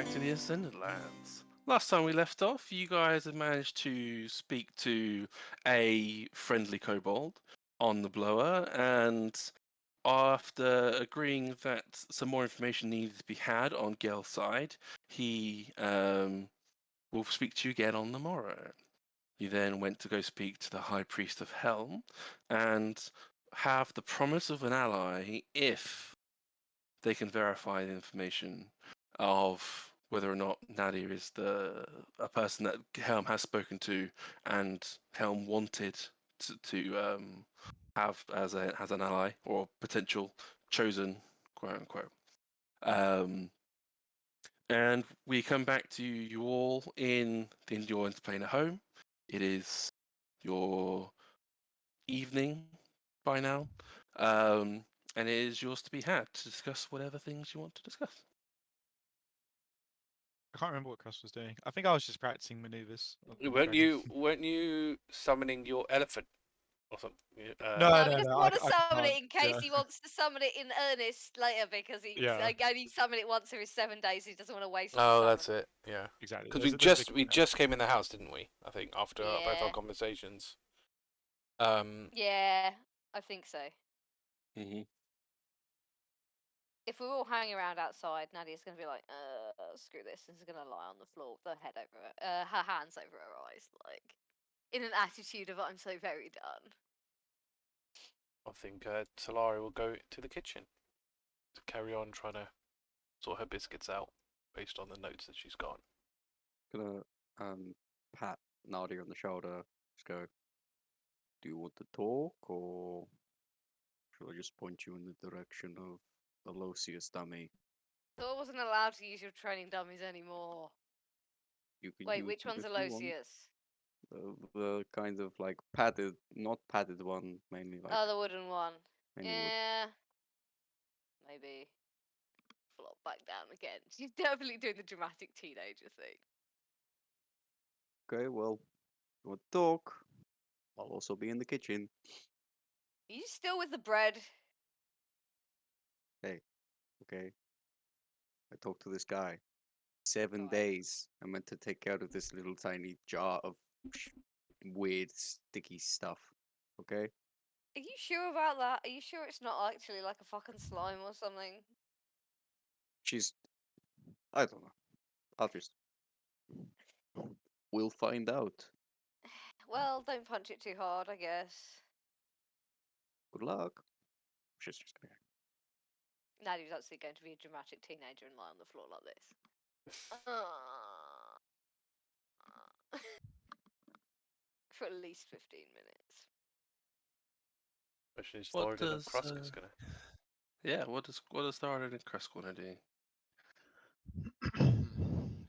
back to the Ascendant Lands. Last time we left off, you guys had managed to speak to a friendly kobold on the blower, and after agreeing that some more information needed to be had on Gel's side, he will speak to you again on the morrow. You then went to go speak to the High Priest of Helm and have the promise of an ally if they can verify the information of whether or not Nadia is a person that Helm has spoken to and Helm wanted to have as an ally or potential chosen, quote unquote. And we come back to you all in your entertainer home. It is your evening by now, and it is yours to be had to discuss whatever things you want to discuss. I can't remember what Krusk was doing. I think I was just practicing maneuvers. Weren't you summoning your elephant or something? No, No, no, we just no, want I to summon can't, it in case yeah. he wants to summon it in earnest later because he's only summon it once every 7 days. He doesn't want to waste. Oh, that's it. Yeah, exactly. Because we just came in the house, didn't we? I think after both our conversations. Yeah, I think so. Mm-hmm. If we're all hanging around outside, Nadia's going to be like, screw this, and she's going to lie on the floor with her head over her hands over her eyes, like, in an attitude of, I'm so very done. I think Talari will go to the kitchen to carry on trying to sort her biscuits out based on the notes that she's got. Gonna pat Nadia on the shoulder, just go, do you want to talk, or should I just point you in the direction of the Losius dummy? So I wasn't allowed to use your training dummies anymore. You can Wait, use which them one's a if you want. Losius? The kind of like padded, not padded one, mainly like. Oh, the wooden one. Wood. Yeah. Maybe. Flop back down again. She's definitely doing the dramatic teenager thing. Okay, well, you want to talk? I'll also be in the kitchen. Are you still with the bread? Hey, okay. I talked to this guy. 7 Right. days. I meant to take care of this little tiny jar of weird sticky stuff. Okay? Are you sure about that? Are you sure it's not actually like a fucking slime or something? I don't know. I'll just. We'll find out. Well, don't punch it too hard, I guess. Good luck. She's just gonna. Nadia's actually going to be a dramatic teenager and lie on the floor like this. For at least 15 minutes. Especially What Thoradin and does Krusk is gonna. Yeah, what does Thoradin and Krusk want to do?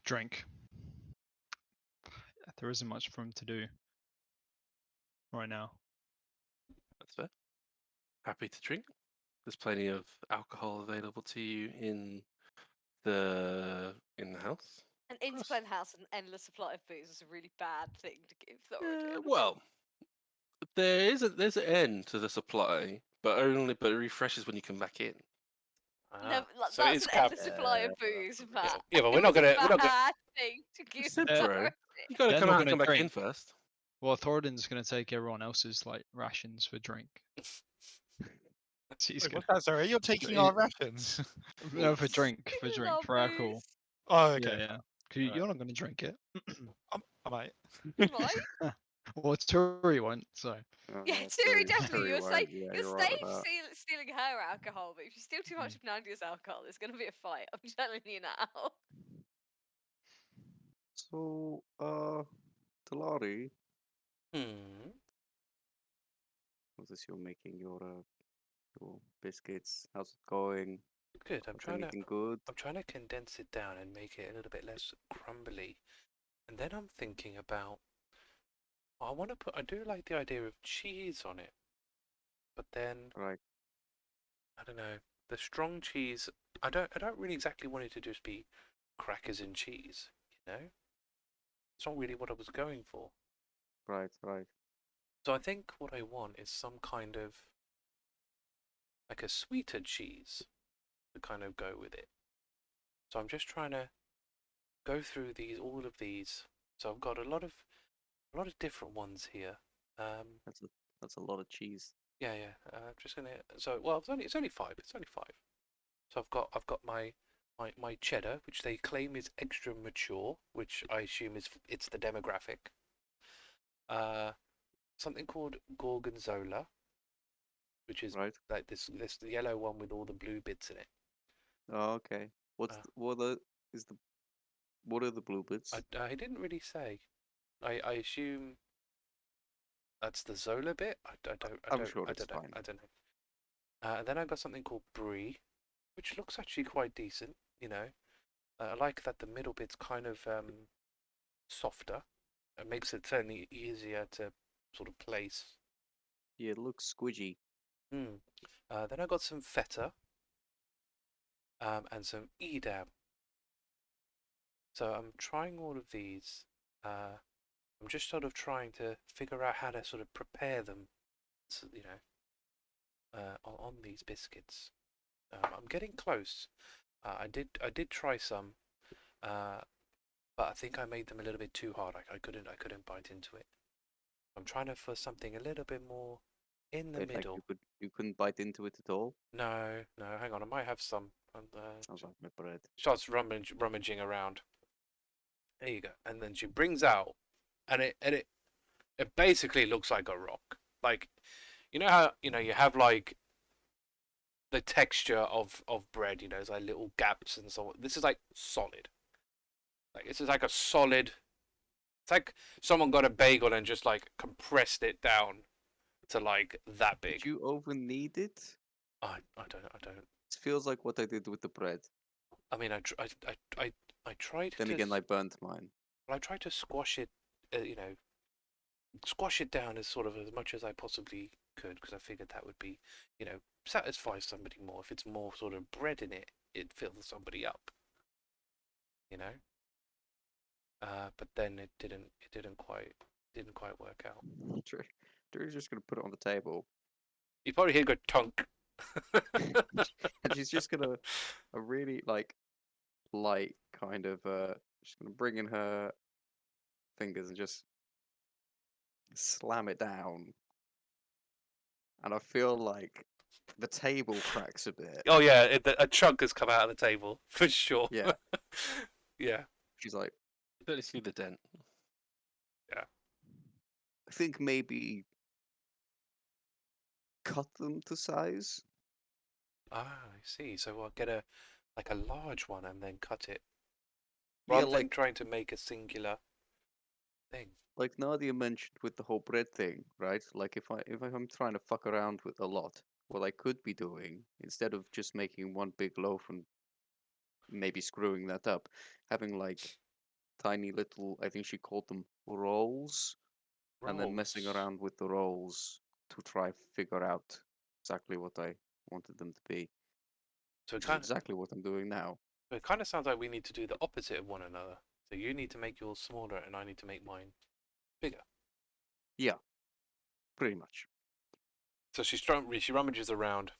Drink. There isn't much for him to do right now. That's fair. Happy to drink. There's plenty of alcohol available to you in the house. An Interplan house and an endless supply of booze is a really bad thing to give Thoradin. Well, there's an end to the supply, but it refreshes when you come back in. No, so that's it's an capped. endless supply of booze, Matt. Yeah, but we're not gonna. Bad thing to give Thoradin. You gotta They're come not out and gonna come back in drink. first. Well, Thoradin's gonna take everyone else's like rations for drink. Wait, what's that? Sorry, you're taking our rations. No, for drink, for alcohol. Oh, okay. Yeah. You're not gonna drink it. I might. You might. Well, Tori won't. So. Yeah, Turi definitely. You're stealing her alcohol, but if you steal too much of Nadia's alcohol, there's going to be a fight. I'm telling you now. So, Talari, was this you're making your biscuits? How's it going? Good. I'm trying to condense it down and make it a little bit less crumbly. And then I'm thinking about. I do like the idea of cheese on it, but then Right. I don't know, the strong cheese. I don't really exactly want it to just be crackers and cheese. You know, it's not really what I was going for. Right. So I think what I want is some kind of like a sweeter cheese to kind of go with it. So I'm just trying to go through all of these. So I've got a lot of different ones here. That's a lot of cheese. Yeah. I'm just gonna. So well, it's only 5. It's only 5. So I've got my cheddar, which they claim is extra mature, which I assume it's the demographic. Something called gorgonzola, which is Right. like this yellow one with all the blue bits in it. Oh, okay. What are the blue bits? I didn't really say. I assume that's the Zola bit. I'm sure it's know. fine. I don't know. And then I got something called brie, which looks actually quite decent. You know, I like that the middle bit's kind of softer. It makes it certainly easier to sort of place. Yeah, it looks squidgy. Then I got some feta. And some edam. So I'm trying all of these. I'm just sort of trying to figure out how to sort of prepare them, so, you know, on these biscuits. I'm getting close. I did try some, but I think I made them a little bit too hard. I couldn't bite into it. I'm trying for something a little bit more in the Wait, like middle. you couldn't bite into it at all? No, hang on. I might have some. Sounds like my bread. Starts rummaging around. There you go. And then she brings out, and it basically looks like a rock. Like, you know how you have like the texture of bread. You know, there's like little gaps and so on. This is like solid. Like this is like a solid. It's like someone got a bagel and just like compressed it down to like that big. Did you over knead it? I don't. It feels like what I did with the bread. I mean, I tried. Then again, I burnt mine. I tried to squash it. Squash it down as sort of as much as I possibly could, because I figured that would be, satisfy somebody more. If it's more sort of bread in it, it fills somebody up. But then it didn't quite work out. Drew's just gonna put it on the table. You probably hear go tunk. And she's just gonna a really light kind of just gonna bring in her fingers and just slam it down. And I feel like the table cracks a bit. Oh yeah, a chunk has come out of the table for sure. Yeah. Yeah. She's like, Don't see the dent. I think maybe cut them to size. Ah, I see. So I'll get a large one and then cut it. Yeah, Rather than trying to make a singular thing. Like Nadia mentioned with the whole bread thing, right? Like if I'm trying to fuck around with a lot, what I could be doing, instead of just making one big loaf and maybe screwing that up, having like tiny little, I think she called them rolls, and then messing Rolls. around with the rolls to try figure out exactly what I wanted them to be. So Which is exactly what I'm doing now. it kind of sounds like we need to do the opposite of one another. So you need to make yours smaller and I need to make mine bigger. Yeah, pretty much. So she rummages around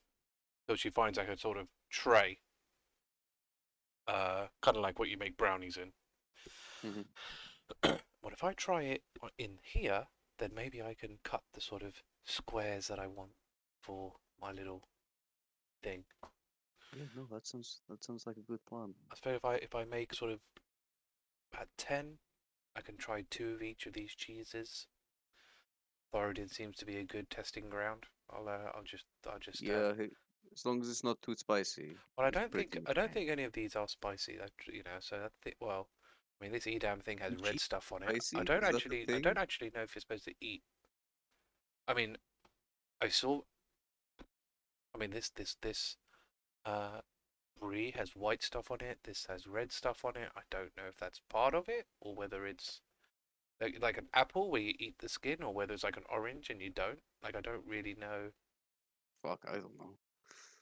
till she finds like a sort of tray. Kind of like what you make brownies in. Mhm. What if I try it in here? Then maybe I can cut the sort of squares that I want for my little thing. Yeah, no, that sounds like a good plan. I suppose if I make sort of at 10, I can try 2 of each of these cheeses. Thoradin seems to be a good testing ground. I'll just Yeah, as long as it's not too spicy. Well, I it's don't pretty think any of these are spicy. So well, I mean, this edam thing has red Cheese stuff on it. spicy? I don't Is that the actually thing? know if you're supposed to eat. I mean, I saw. I mean, this brie has white stuff on it. This has red stuff on it. I don't know if that's part of it or whether it's like an apple where you eat the skin, or whether it's like an orange and you don't. Like, I don't really know. Fuck, I don't know.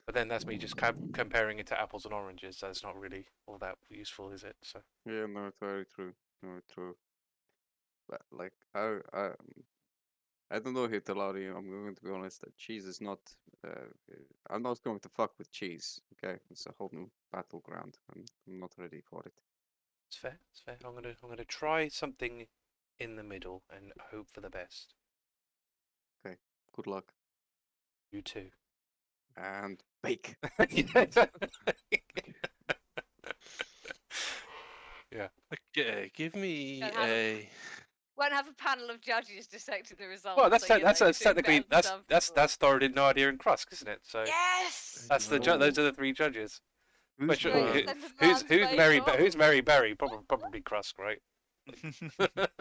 But then that's me just comparing it to apples and oranges. That's not really all that useful, is it? So. Yeah, no, it's very true. No, true. But like, I don't know here, Talari. I'm going to be honest. That cheese is not. I'm not going to fuck with cheese. Okay, it's a whole new battleground. I'm not ready for it. It's fair. It's fair. I'm gonna try something in the middle and hope for the best. Good luck. You too. And bake. Yeah. Okay, give me Don't have a. Won't have a panel of judges dissecting the results. Well, that's so, you know, that's you're doing technically better than that's some people. Thoradin, Nadia, and Krusk, isn't it? So Yes. that's the those are the three judges. Who's Which, Great Mary? Ascendant who's Lands Mary? bake-off. Who's Mary Berry? Probably Krusk, right?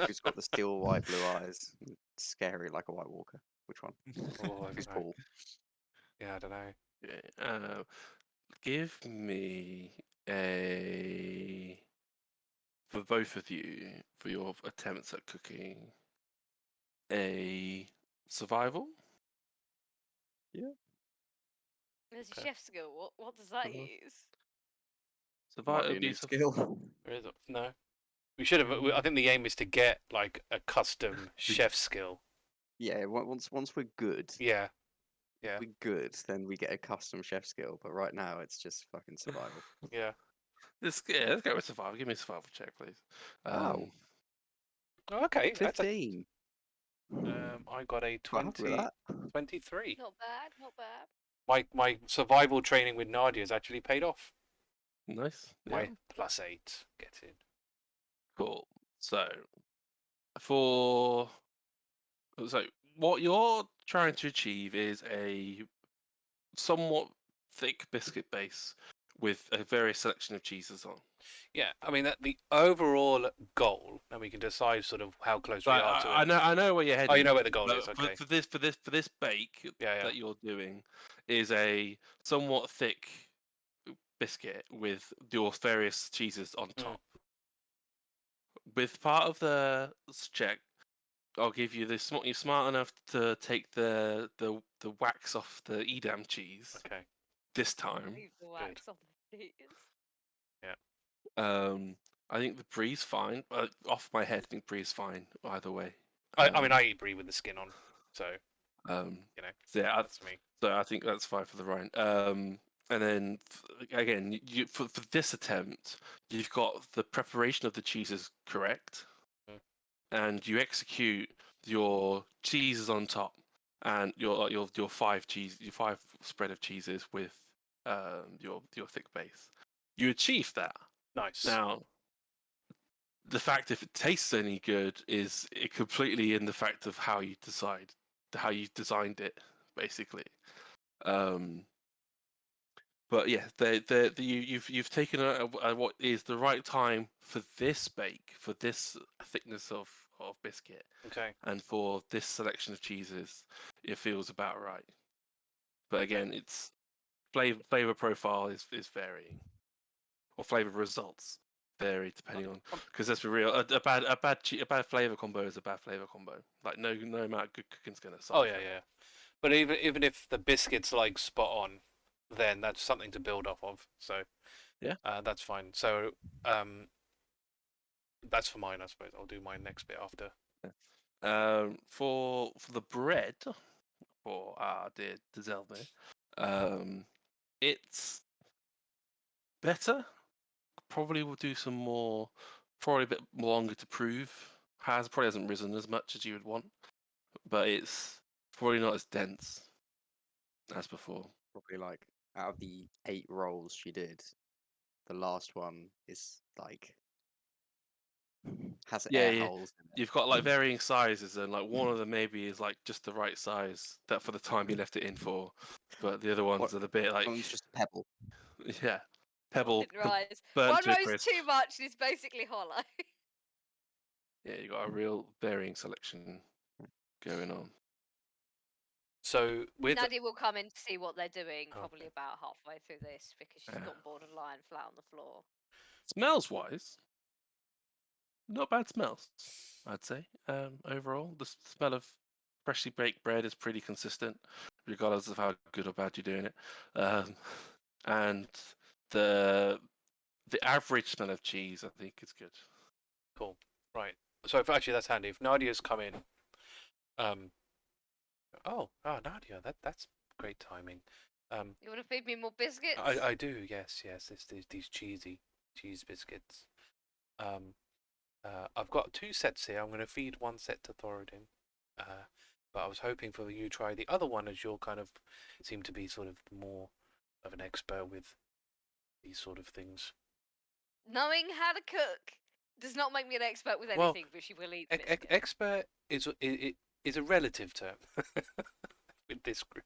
Who's got the steel white blue eyes? Scary like a White Walker. Which one? Oh, I Who's don't know. Paul? Yeah, I don't know. Okay, give me a. For both of you, for your attempts at cooking, a survival. There's a Okay. chef skill. What does that Uh-huh. use? Might Survival be a new skill. Where is it? No. We should have. I think the aim is to get like a custom chef skill. Yeah, once we're good, Yeah. Yeah. we're good, then we get a custom chef skill. But right now, it's just fucking survival. Yeah. Let's go with survival. Give me a survival check, please. Wow. Oh, okay. That's a, 15. I got a Quite happy with 20, that. 23. Not bad. Not bad. My survival training with Nadia has actually paid off. Nice. Yeah. My +8 get in. Cool. So, what you're trying to achieve is a somewhat thick biscuit base with a various selection of cheeses on. Yeah, I mean that the overall goal, and we can decide sort of how close we Right, are to it. I know where you're heading. Oh, you know where the goal but is. Okay. For this bake Yeah, yeah. that you're doing is a somewhat thick biscuit with your various cheeses on top. With part of the check, I'll give you this. You're smart enough to take the wax off the Edam cheese Okay. this time. Leave the wax on the cheese. I think the bree's fine. Off my head, I think bree's fine either way. I mean, I eat brie with the skin on, so you know. So yeah, That's me. so I think that's fine for the rind. And then again, for this attempt, you've got the preparation of the cheeses correct, and you execute your cheeses on top, and your five spread of cheeses with your thick base. You achieve that. Nice. Now, the fact if it tastes any good is completely in the fact of how you designed it, basically. But yeah, you've taken what is the right time for this bake, for this thickness of biscuit, Okay. and for this selection of cheeses. It feels about right. But again, it's flavor profile is varying, or flavor results vary depending on, because let's be real, a bad flavor combo is a bad flavor combo. Like no amount of good cooking's gonna solve. Oh yeah. But even if the biscuit's like spot on, then that's something to build off of. So yeah, that's fine. So that's for mine, I suppose. I'll do mine next bit after. For the bread for dear Deszeldmiir, it's better. Probably will do some more. Probably a bit longer to prove. Probably hasn't risen as much as you would want, but it's probably not as dense as before. Probably like out of the 8 rolls she did, the last one is like has air holes in it. You've got like varying sizes, and like one of them maybe is like just the right size that for the time you left it in for, but the other ones are the bit like One's just a pebble. yeah, pebble. It rise. burnt One to a rose crisp. too much and it's basically hollow. Yeah, you got a real varying selection going on. So with Nadia will come in to see what they're doing probably Okay. about halfway through this because she's Yeah. gone bored and lying flat on the floor. Smells wise, not bad smells, I'd say. Overall, the smell of freshly baked bread is pretty consistent, regardless of how good or bad you're doing it. And the average smell of cheese, I think, is good. Cool. Right. So if actually that's handy. If Nadia's come in, Nadia, that's great timing. You want to feed me more biscuits? I do. Yes. It's these cheese biscuits. I've got 2 sets here. I'm going to feed 1 set to Thoradin. But I was hoping for you to try the other one, as you're kind of seem to be sort of more of an expert with these sort of things. Knowing how to cook does not make me an expert with Well, anything, but she will eat biscuit. Expert is a relative term with this group.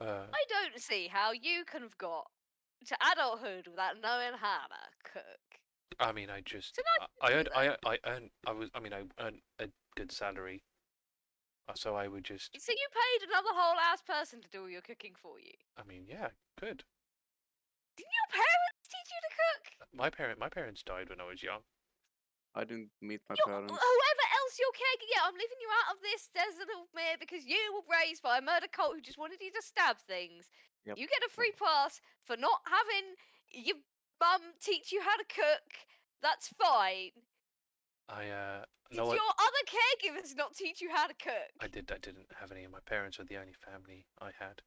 I don't see how you can have got to adulthood without knowing how to cook. I mean, I just So now I you earned do I earned I earned a good salary, so I would just. So you paid another whole ass person to do all your cooking for you. I mean, yeah, good. Didn't your parents teach you to cook? My parents died when I was young. I didn't meet my parents. Whoever else you're caring, yeah, I'm leaving you out of this Deszeldmiir because you were raised by a murder cult who just wanted you to stab things. Yep. You get a free pass for not having your mum teach you how to cook. That's fine. Did No, your other caregivers not teach you how to cook? I didn't have any. My parents were the only family I had.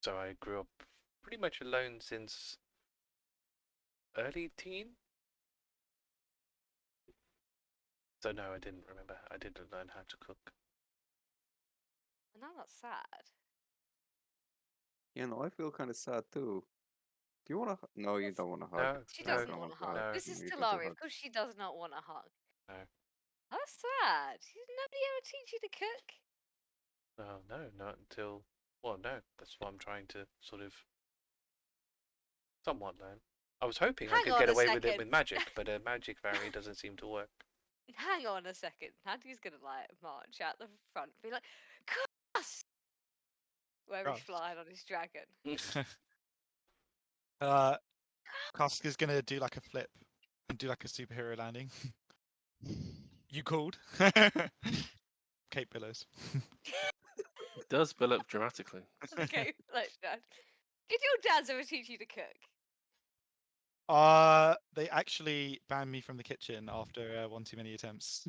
So I grew up pretty much alone since early teen. So no, I didn't remember. I didn't learn how to cook. And now that's sad. You know, I feel kind of sad too. Do you want to? No, you don't want to hug. No, She no, doesn't no, want a go hug. ahead. no, This is You don't Talari. hug. Of course, she does not want a hug. no. That's sad. Did nobody ever teach you to cook? No, not until. Well, no. That's what I'm trying to sort of somewhat learn. I was hoping I Hang could on get a away with it second. with magic, but magic apparently doesn't seem to work. Hang on a second. Nadia's gonna like march out the front and be like, Krusk! Where he's Krusk. flying on his dragon. Krusk is gonna do like a flip and do like a superhero landing. You called? Kate Billows. It does build up dramatically. Okay, like that. Did your dads ever teach you to cook? They actually banned me from the kitchen after one too many attempts.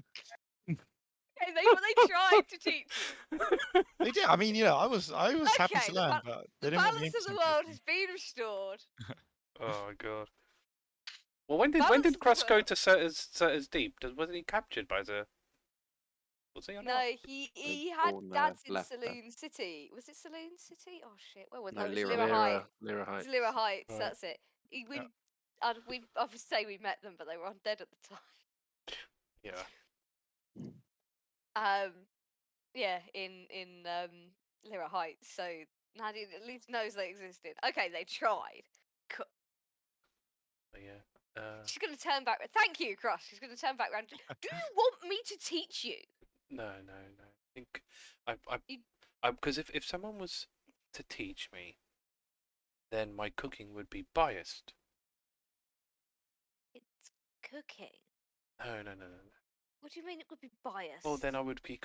Okay, they tried to teach you. They did. I mean, you know, I was happy Okay, to the learn, ba- but they The didn't want me balance of the in world kitchen. has been restored. Oh my god. Well, when did Balance of the Krusk go world. to Surtur's Deep? Wasn't he captured by the? Was he or No, not? he had born, dads in left there. Saloon City. Was it Saloon City? Oh shit, where was No, it? No, it was Lyra. Lyra Heights. Lyra It Heights. was Lyra Heights. Right. That's it. We, Yeah. I would say we met them, but they were undead at the time. Yeah. Yeah, in Lyra Heights. So Nadia at least knows they existed. Okay, they tried. But yeah. She's gonna turn back. Thank you, Krusk. She's gonna turn back around. Do you want me to teach you? No. I think You- because if someone was to teach me, then my cooking would be biased. It's cooking. No. What do you mean it would be biased? Well, then I would be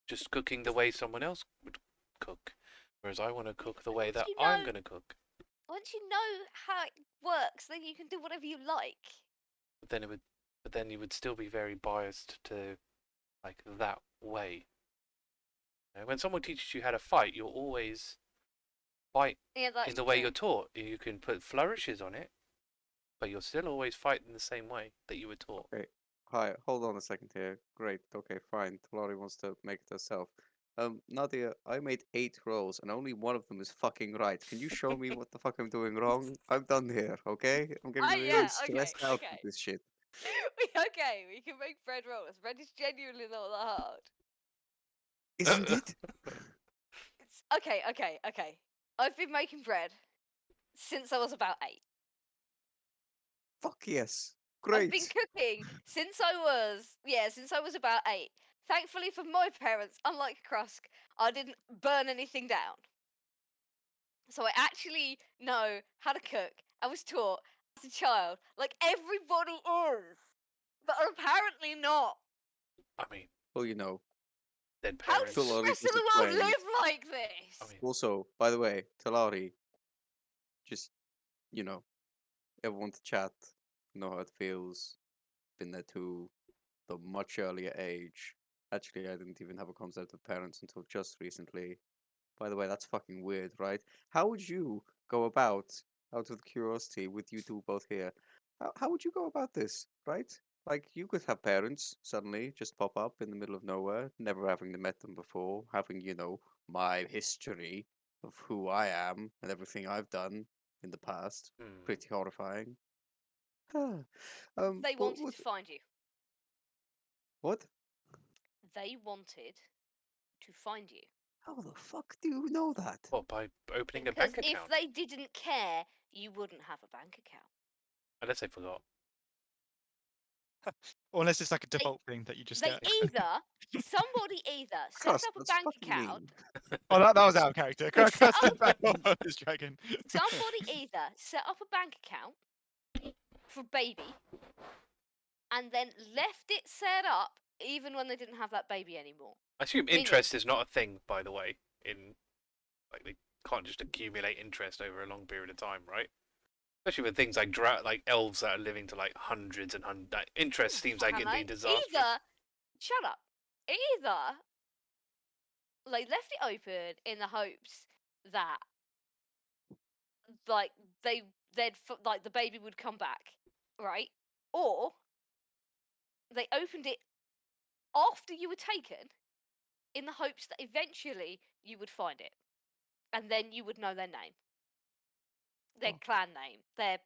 just cooking the way someone else would cook, whereas I want to cook the way that you I'm know- gonna cook. Once you know how it works, then you can do whatever you like. But then you would still be very biased to like that way. You know, when someone teaches you how to fight, you'll always fight Yeah, that's in the way true. you're taught. You can put flourishes on it, but you'll still always fight in the same way that you were taught. Okay. Hi, hold on a second here. Great. Okay, fine. Talari wants to make it herself. Nadia, I made 8 rolls and only one of them is fucking right. Can you show me what the fuck I'm doing wrong? I'm done here, okay? I'm getting really yeah, stressed okay, out okay. with this shit. Okay, we can make bread rolls. Bread is genuinely not that hard. Isn't it? It's okay. I've been making bread since I was about 8. Fuck yes. I've been Great. cooking since I was about 8. Thankfully for my parents, unlike Krusk, I didn't burn anything down. So I actually know how to cook. I was taught as a child, like everybody is, but apparently not. I mean, Well, you know. dead How parents. does the Talari rest of just the world explained. live like this? I mean, Also, by the way, Talari, just, you know, everyone to chat, know how it feels. Been there too, the much earlier age. Actually, I didn't even have a concept of parents until just recently. By the way, that's fucking weird, right? How would you go about, out of curiosity, with you two both here, How would you go about this, right? Like, you could have parents suddenly just pop up in the middle of nowhere, never having met them before, having, my history of who I am and everything I've done in the past. Hmm. Pretty horrifying. They wanted to find you. What? They wanted to find you. How the fuck do you know that? What, by opening a Because bank if account? they didn't care, you wouldn't have a bank account. Unless they forgot. Or unless it's like a default thing that you just They get. somebody either set Crusk, up a that's bank fucking account. mean. Oh, that was out of character. Set Crusk up- is back on his dragon. Somebody either set up a bank account for baby and then left it set up even when they didn't have that baby anymore. I assume Meaning- interest is not a thing, by the way. Like, they can't just accumulate interest over a long period of time, right? Especially with things like like elves that are living to like hundreds and hundreds. Interest seems like it'd be Hello? disastrous. Shut up. Either they left it open in the hopes that like like the baby would come back, right? Or they opened it after you were taken in the hopes that eventually you would find it and then you would know their name, their Oh. clan name, their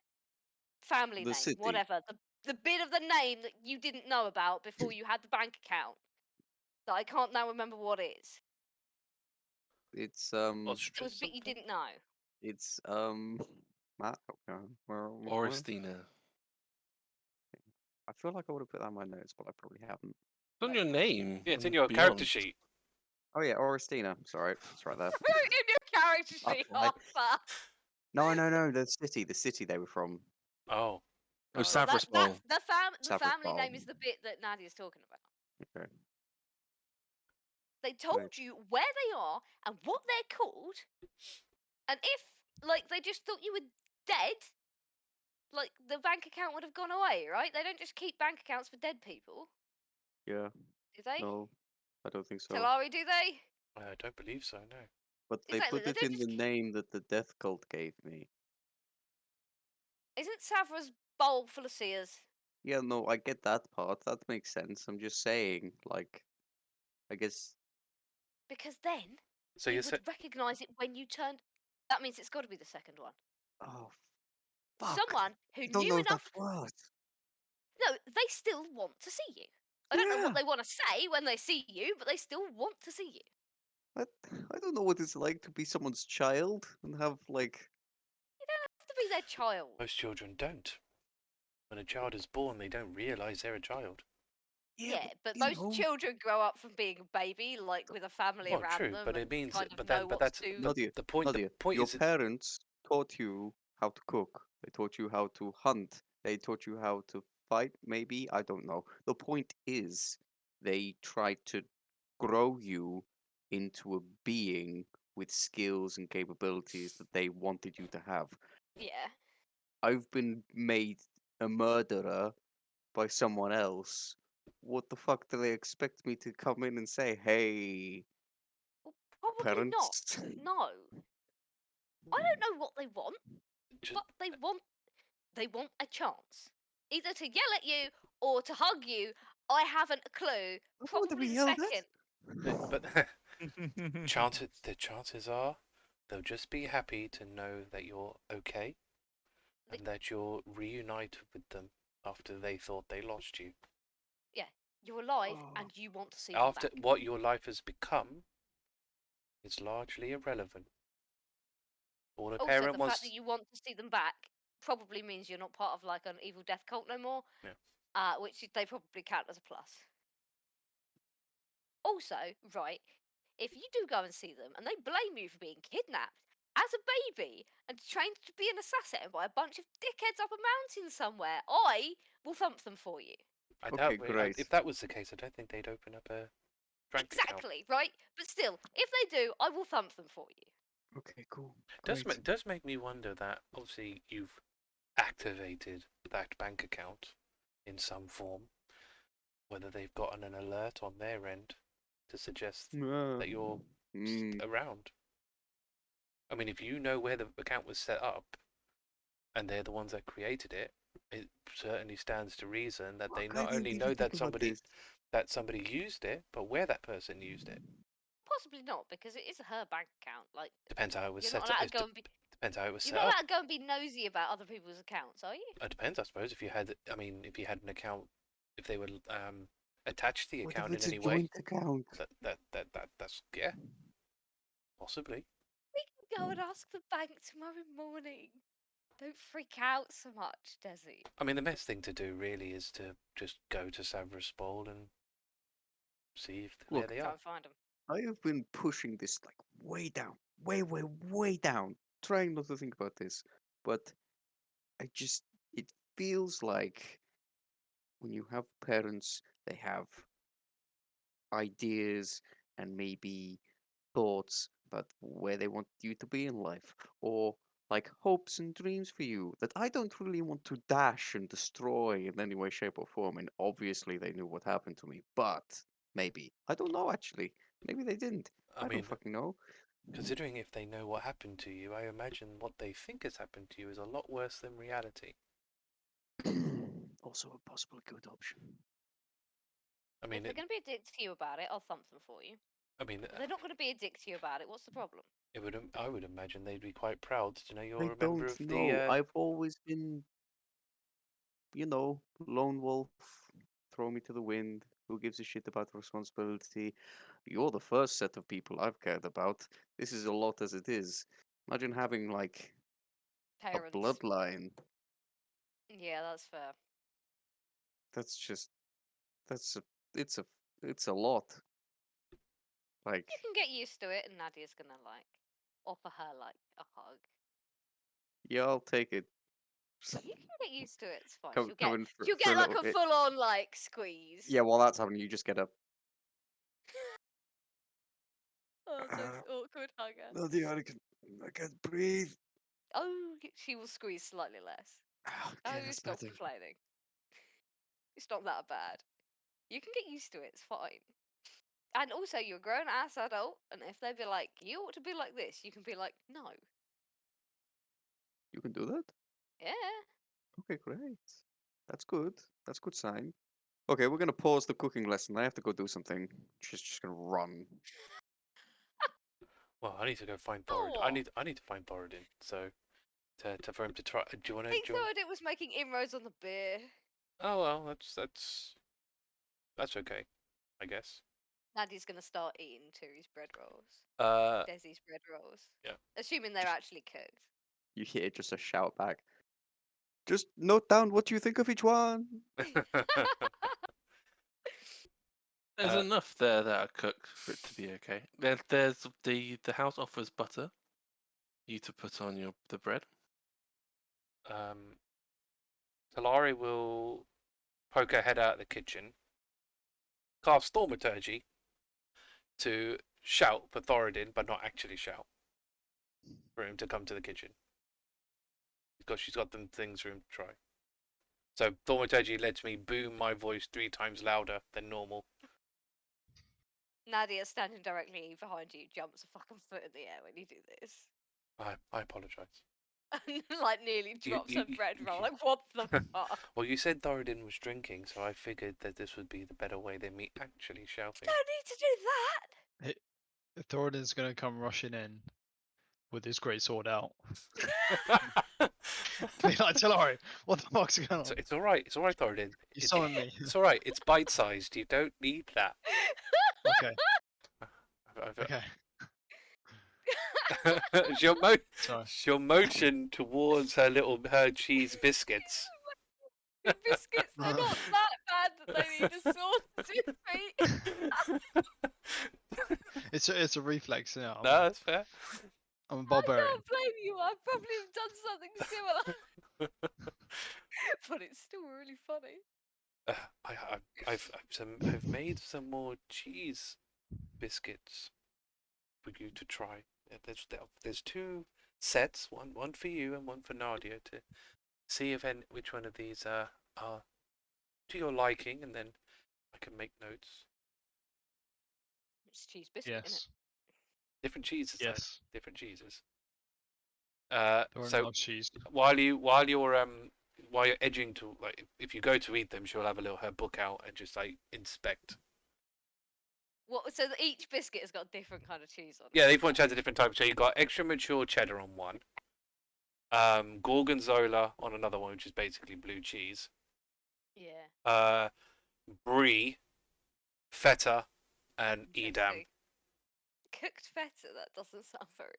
family The name, city. whatever, the bit of the name that you didn't know about before you had the bank account that I can't now remember what is. It's It was a bit you didn't know. it's Matt. Okay. Well, Oristina. I feel like I would have put that in my notes, but I probably haven't. It's on your name. Yeah, it's in and your character beyond. sheet. Oh yeah, Oristina. Sorry, it's right there. In your character sheet, Alright. Arthur. No, the city they were from. Oh. Oh, Oh, Savras That's Bowl. the Savras family name Bowl. is the bit that Nadia's talking about. Okay. They told you where they are and what they're called, and if like they just thought you were dead, like the bank account would have gone away, right? They don't just keep bank accounts for dead people, Yeah. do they? No, I don't think so. Talari, do they? I don't believe so, no. But they Exactly, put they it don't in the just name that the death cult gave me. Isn't Savra's bowl full of seers? Yeah, no, I get that part. That makes sense. I'm just saying, like, I guess. Because then So you you would said recognise it when you turned. That means it's got to be the second one. Oh, fuck. Someone who I don't knew know enough. that word. No, they still want to see you. I don't know Yeah. what they want to say when they see you, but they still want to see you. I don't know what it's like to be someone's child and have like. You don't have to be their child. most children don't. When a child is born, they don't realise they're a child. Yeah, but you most know- children grow up from being a baby, like with a family Well, around true, them. but it and means kind that- of but know then- but what that's to do. Nadia, The point. Nadia, The point your is, parents taught you how to cook. They taught you how to hunt. They taught you how to fight. Maybe I don't know. The point is, they tried to grow you into a being with skills and capabilities that they wanted you to have. Yeah. I've been made a murderer by someone else. What the fuck do they expect me to come in and say? Hey, Well, probably parents. not. No. I don't know what they want, just, but they want a chance. Either to yell at you or to hug you. I haven't a clue. I don't want to Probably be the yelled at. second. but the chances are they'll just be happy to know that you're okay and that you're reunited with them after they thought they lost you. You're alive Oh. and you want to see them After back. what your life has become is largely irrelevant. All a Also, parent the wants. fact that you want to see them back probably means you're not part of like an evil death cult no more. Yeah. Which they probably count as a plus. Also, right, if you do go and see them and they blame you for being kidnapped as a baby and trained to be an assassin by a bunch of dickheads up a mountain somewhere, I will thump them for you. I Okay, doubt great. if that was the case, I don't think they'd open up a bank account. Exactly, right? But still, if they do, I will thump them for you. Okay, cool. Does make me wonder that obviously you've activated that bank account in some form, whether they've gotten an alert on their end to suggest that you're around. I mean, if you know where the account was set up, and they're the ones that created it, it certainly stands to reason that they Look, I not didn't only even know think about this. that somebody used it, but where that person used it. Possibly not, because it is her bank account. Like, Depends how it was you're set not up. allowed to go and be. Depends how it was You're set not up. allowed to go and be nosy about other people's accounts, are you? It depends, I suppose. If you had, if you had an account, if they were attached to the What account if it's in a any way, joint account? that's yeah, possibly. We can go and ask the bank tomorrow morning. Don't freak out so much, Desi. I mean, the best thing to do really is to just go to Savra's Bowl and see if where Look, they Try are. and find them. I have been pushing this like way down, way down, trying not to think about this, but it feels like when you have parents, they have ideas and maybe thoughts about where they want you to be in life, or like hopes and dreams for you that I don't really want to dash and destroy in any way, shape, or form. And obviously, they knew what happened to me, but maybe I don't know actually. Maybe they didn't. I I mean, don't fucking know. considering if they know what happened to you, I imagine what they think has happened to you is a lot worse than reality. Also, a possible good option. I If mean, they're going to be a dick to you about it, I'll thump them for you. I mean, If they're not going to be a dick to you about it, what's the problem? I would imagine they'd be quite proud to know you're I a member don't of know. the. I've always been, lone wolf. Throw me to the wind. Who gives a shit about responsibility? You're the first set of people I've cared about. This is a lot as it is. Imagine having like a Parents. bloodline. Yeah, that's fair. That's just that's a it's a it's a lot. Like You can get used to it, and Nadia's going to, like, offer her, like, a hug. yeah, I'll take it. You can get used to it, it's fine. Come in for She'll a get, like, little a bit. full-on, like, squeeze. Yeah, while that's happening, you just get a Oh, so awkward hugger. Nadia, I can't breathe. Oh, she will squeeze slightly less. Okay, Oh, that's stop better. complaining. It's not that bad. You can get used to it, it's fine. And also, you're a grown ass adult, and if they be like, you ought to be like this, you can be like, no. You can do that? Yeah. Okay, great. That's good. That's a good sign. Okay, we're gonna pause the cooking lesson. I have to go do something. She's just gonna run. Well, I need to go find Oh, Thoradin. I need to find Thoradin. So, for him to try. Do you want I to? think Thoradin was making inroads on the beer. Oh well, that's okay, I guess. Nadia's gonna start eating Turi's bread rolls. Uh, Desi's bread rolls. Yeah. Assuming they're actually cooked. You hear just a shout back. Just note down what you think of each one. There's enough there that are cooked for it to be okay. There's the house offers butter. You to put on the bread. Talari will poke her head out of the kitchen, cast Thaumaturgy to shout for Thoradin, but not actually shout for him to come to the kitchen. Because she's got them things for him to try. So Thaumaturgy lets me boom my voice 3 times louder than normal. Nadia, standing directly behind you, jumps a fucking foot in the air when you do this. I apologise. And, like, nearly drops her bread roll. Like, what the fuck? Well, you said Thoradin was drinking, so I figured that this would be the better way than me actually shouting. Don't need to do that! Thoradin's gonna come rushing in with his great sword out. Be like, Talari, what the fuck's going on? It's alright, Thoradin. You summoned me. It's alright, it's bite-sized, you don't need that. Okay. Okay. she'll motion towards her cheese biscuits. Biscuits, they're not that bad that they need a sword to defeat. It's a reflex, yeah. No, that's fair. I'm a I barbarian. can't blame you. I probably have done something similar. But it's still really funny. I've made some more cheese biscuits for you to try. There's 2 sets, one for you and one for Nadia, to see which one of these are to your liking, and then I can make notes. It's cheese biscuit, Yes. Different cheeses. Yes. Different cheeses. Thoradin So loves cheese. while you're while you're edging to like, if you go to eat them, she'll have her book out and just like inspect. What? So that each biscuit has got a different kind of cheese on it. Yeah, they each has a different type. So you got extra mature cheddar on one, gorgonzola on another one, which is basically blue cheese. Yeah. Brie, feta, and edam. Interesting. Cooked feta. That doesn't sound very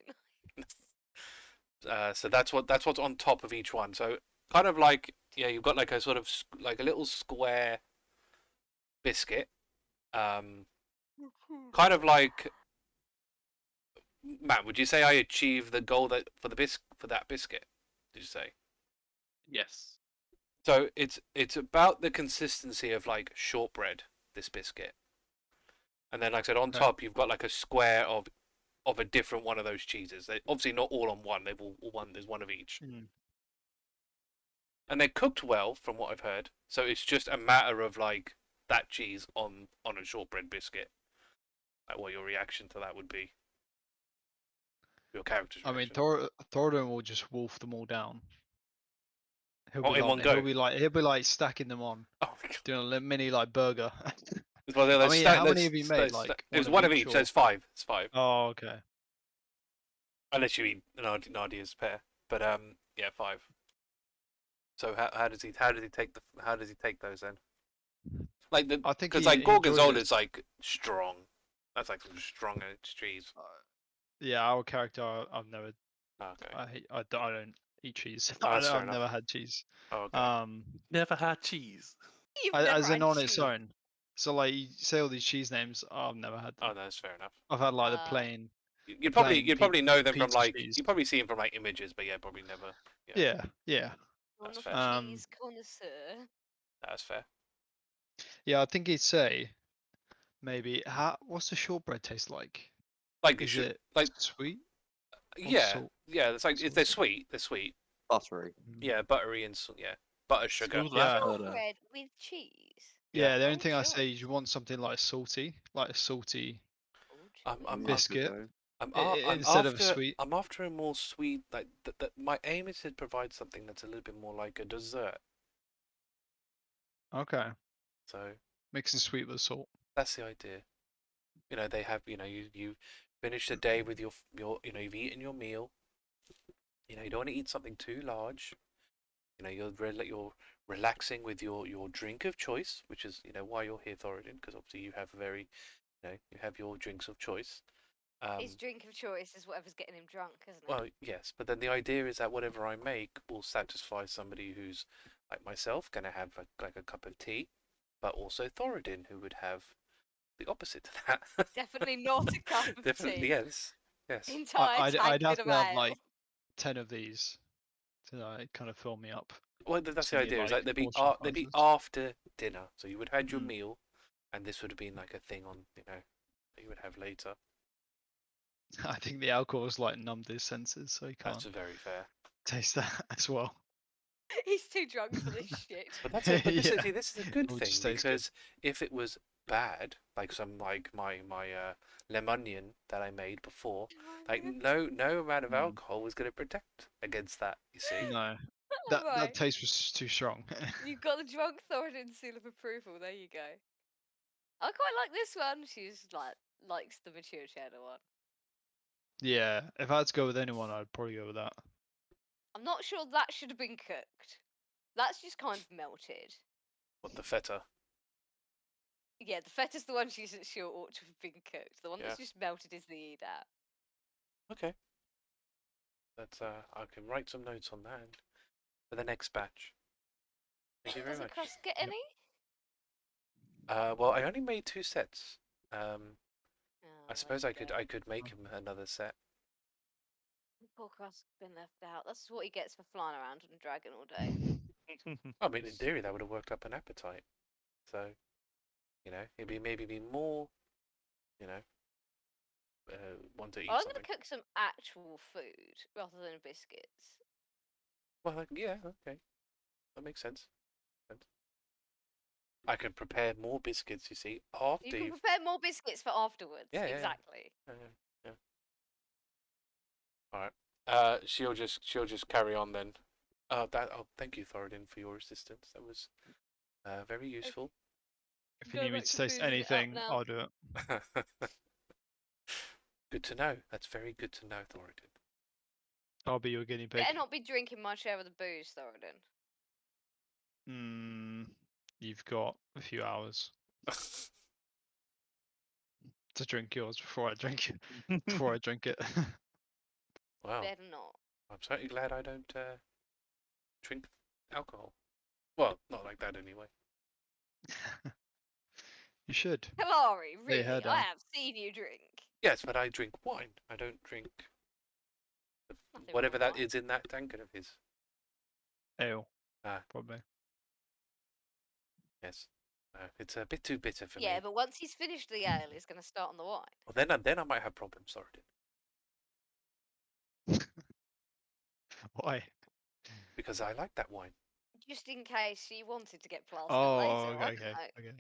nice. So that's what's on top of each one. So kind of like, yeah, you've got like a sort of like a little square biscuit. Kind of like, Matt, would you say I achieved the goal for that biscuit? Did you say? Yes. So it's about the consistency of like shortbread, this biscuit. And then, like I said, on top you've got like a square of a different one of those cheeses. They obviously not all on one. They've all one. There's one of each. And they're cooked well, from what I've heard. So it's just a matter of like that cheese on a shortbread biscuit. Like what your reaction to that would be. Your character's reaction. I mean, Thoradin will just wolf them all down. He'll Oh, be in one like, go? He'll be like stacking them on, Oh my god. doing a mini like burger. Well, I mean, how many have you made? Like, it was one of each, or... so it's 5. It's 5. Oh, okay. Unless you eat Nadia's pair, but yeah, 5. So how does he take those then? Like I think because he like gorgonzola enjoys is like strong. That's like some strong cheese. Yeah, our character, I've never. Okay. I don't eat cheese. Oh, that's fair I've enough. never had cheese. Oh, okay. Never had cheese. You've never As in had on its cheese. own. So like you say all these cheese names, I've never had them. Oh, no, that's fair enough. I've had like the plain. You'd probably know them from pizza like cheese. you probably see them from like images, but yeah, probably never. Yeah. That's I'm fair. a cheese connoisseur. That's fair. Yeah, I think he'd say maybe what's the shortbread taste like? Like Is should, it like sweet? yeah, salt? yeah. It's like they're sweet. They're sweet. Buttery. Yeah, buttery and butter, sugar. Smooth Yeah. like butter. Bread with cheese. Yeah, the only Oh, thing I sure. say is you want something like salty, like a salty I'm biscuit. after Instead of sweet. I'm after a more sweet. Like my aim is to provide something that's a little bit more like a dessert. Okay. So Mixing sweet with salt. that's the idea. You know, they have. You know, you finish the day with your you've eaten your meal. You know, you don't want to eat something too large. You know, you're relaxing with your drink of choice, which is why you're here, Thoradin, because obviously you have you have your drinks of choice. His drink of choice is whatever's getting him drunk, isn't it? Well, yes, but then the idea is that whatever I make will satisfy somebody who's like myself, going to have like a cup of tea, but also Thoradin, who would have the opposite to that. Definitely not a cup of Definitely, tea. yes. Entire I'd tank have of to have ale. like 10 of these to kind of fill me up. Well, that's the to be, idea. Is like, like portion they'd be sizes. after dinner, so you would have had your Mm. meal, and this would have been like a thing on that you would have later. I think the alcohol's like numbed his senses, so he can't That's very fair. taste that as well. He's too drunk for this shit. But that's but this, Yeah. this is a good It would thing just taste good. because if it was bad, like some like my lemonian that I made before, like no amount of Mm. alcohol was going to protect against that. You see? No, that Right. taste was too strong. You've got the drunk Thoradin seal of approval. There you go. I quite like this one. She's likes the mature cheddar one. Yeah, if I had to go with anyone, I'd probably go with that. I'm not sure that should have been cooked. That's just kind of melted. What the feta? Yeah, the feta's the one she's sure ought to have been cooked. The one that's Yeah. just melted is the edam. Okay. That's I can write some notes on that for the next batch. Thank you very Does much. Krusk get Yep. any? Well, I only made 2 sets. I Oh, suppose there I you go. could make him another set. Poor Krusk's been left out. That's what he gets for flying around on a dragon all day. I mean, in theory, that would have worked up an appetite. So, he'd maybe be more, want to eat I'm something. gonna cook some actual food rather than biscuits. Well, yeah, okay, that makes sense. I can prepare more biscuits. You see, after You can you've. prepare more biscuits for afterwards. Yeah, yeah. Exactly. All right. She'll just carry on then. Thank you, Thoradin, for your assistance. That was very useful. If you Go need me back to to taste boozing it up anything, now. I'll do it. Good to know. That's very good to know, Thoradin. I'll be your guinea pig. Better not be drinking my share of the booze, Thoradin. You've got a few hours to drink yours before I drink it. Before I drink it. Wow. Better not. I'm certainly glad I don't drink alcohol. Well, not like that anyway. You should. Talari, Lay really? your hair I down. have seen you drink. Yes, but I drink wine. I don't drink Nothing whatever wrong with that is in that tankard of his. Ale. Ah. Probably. Yes. It's a bit too bitter for Yeah, me. but once he's finished the ale, he's going to start on the wine. Well, then I might have problems, Thoradin. Why? Because I like that wine. Just in case she wanted to get plastered Oh, later. I okay, don't know. okay.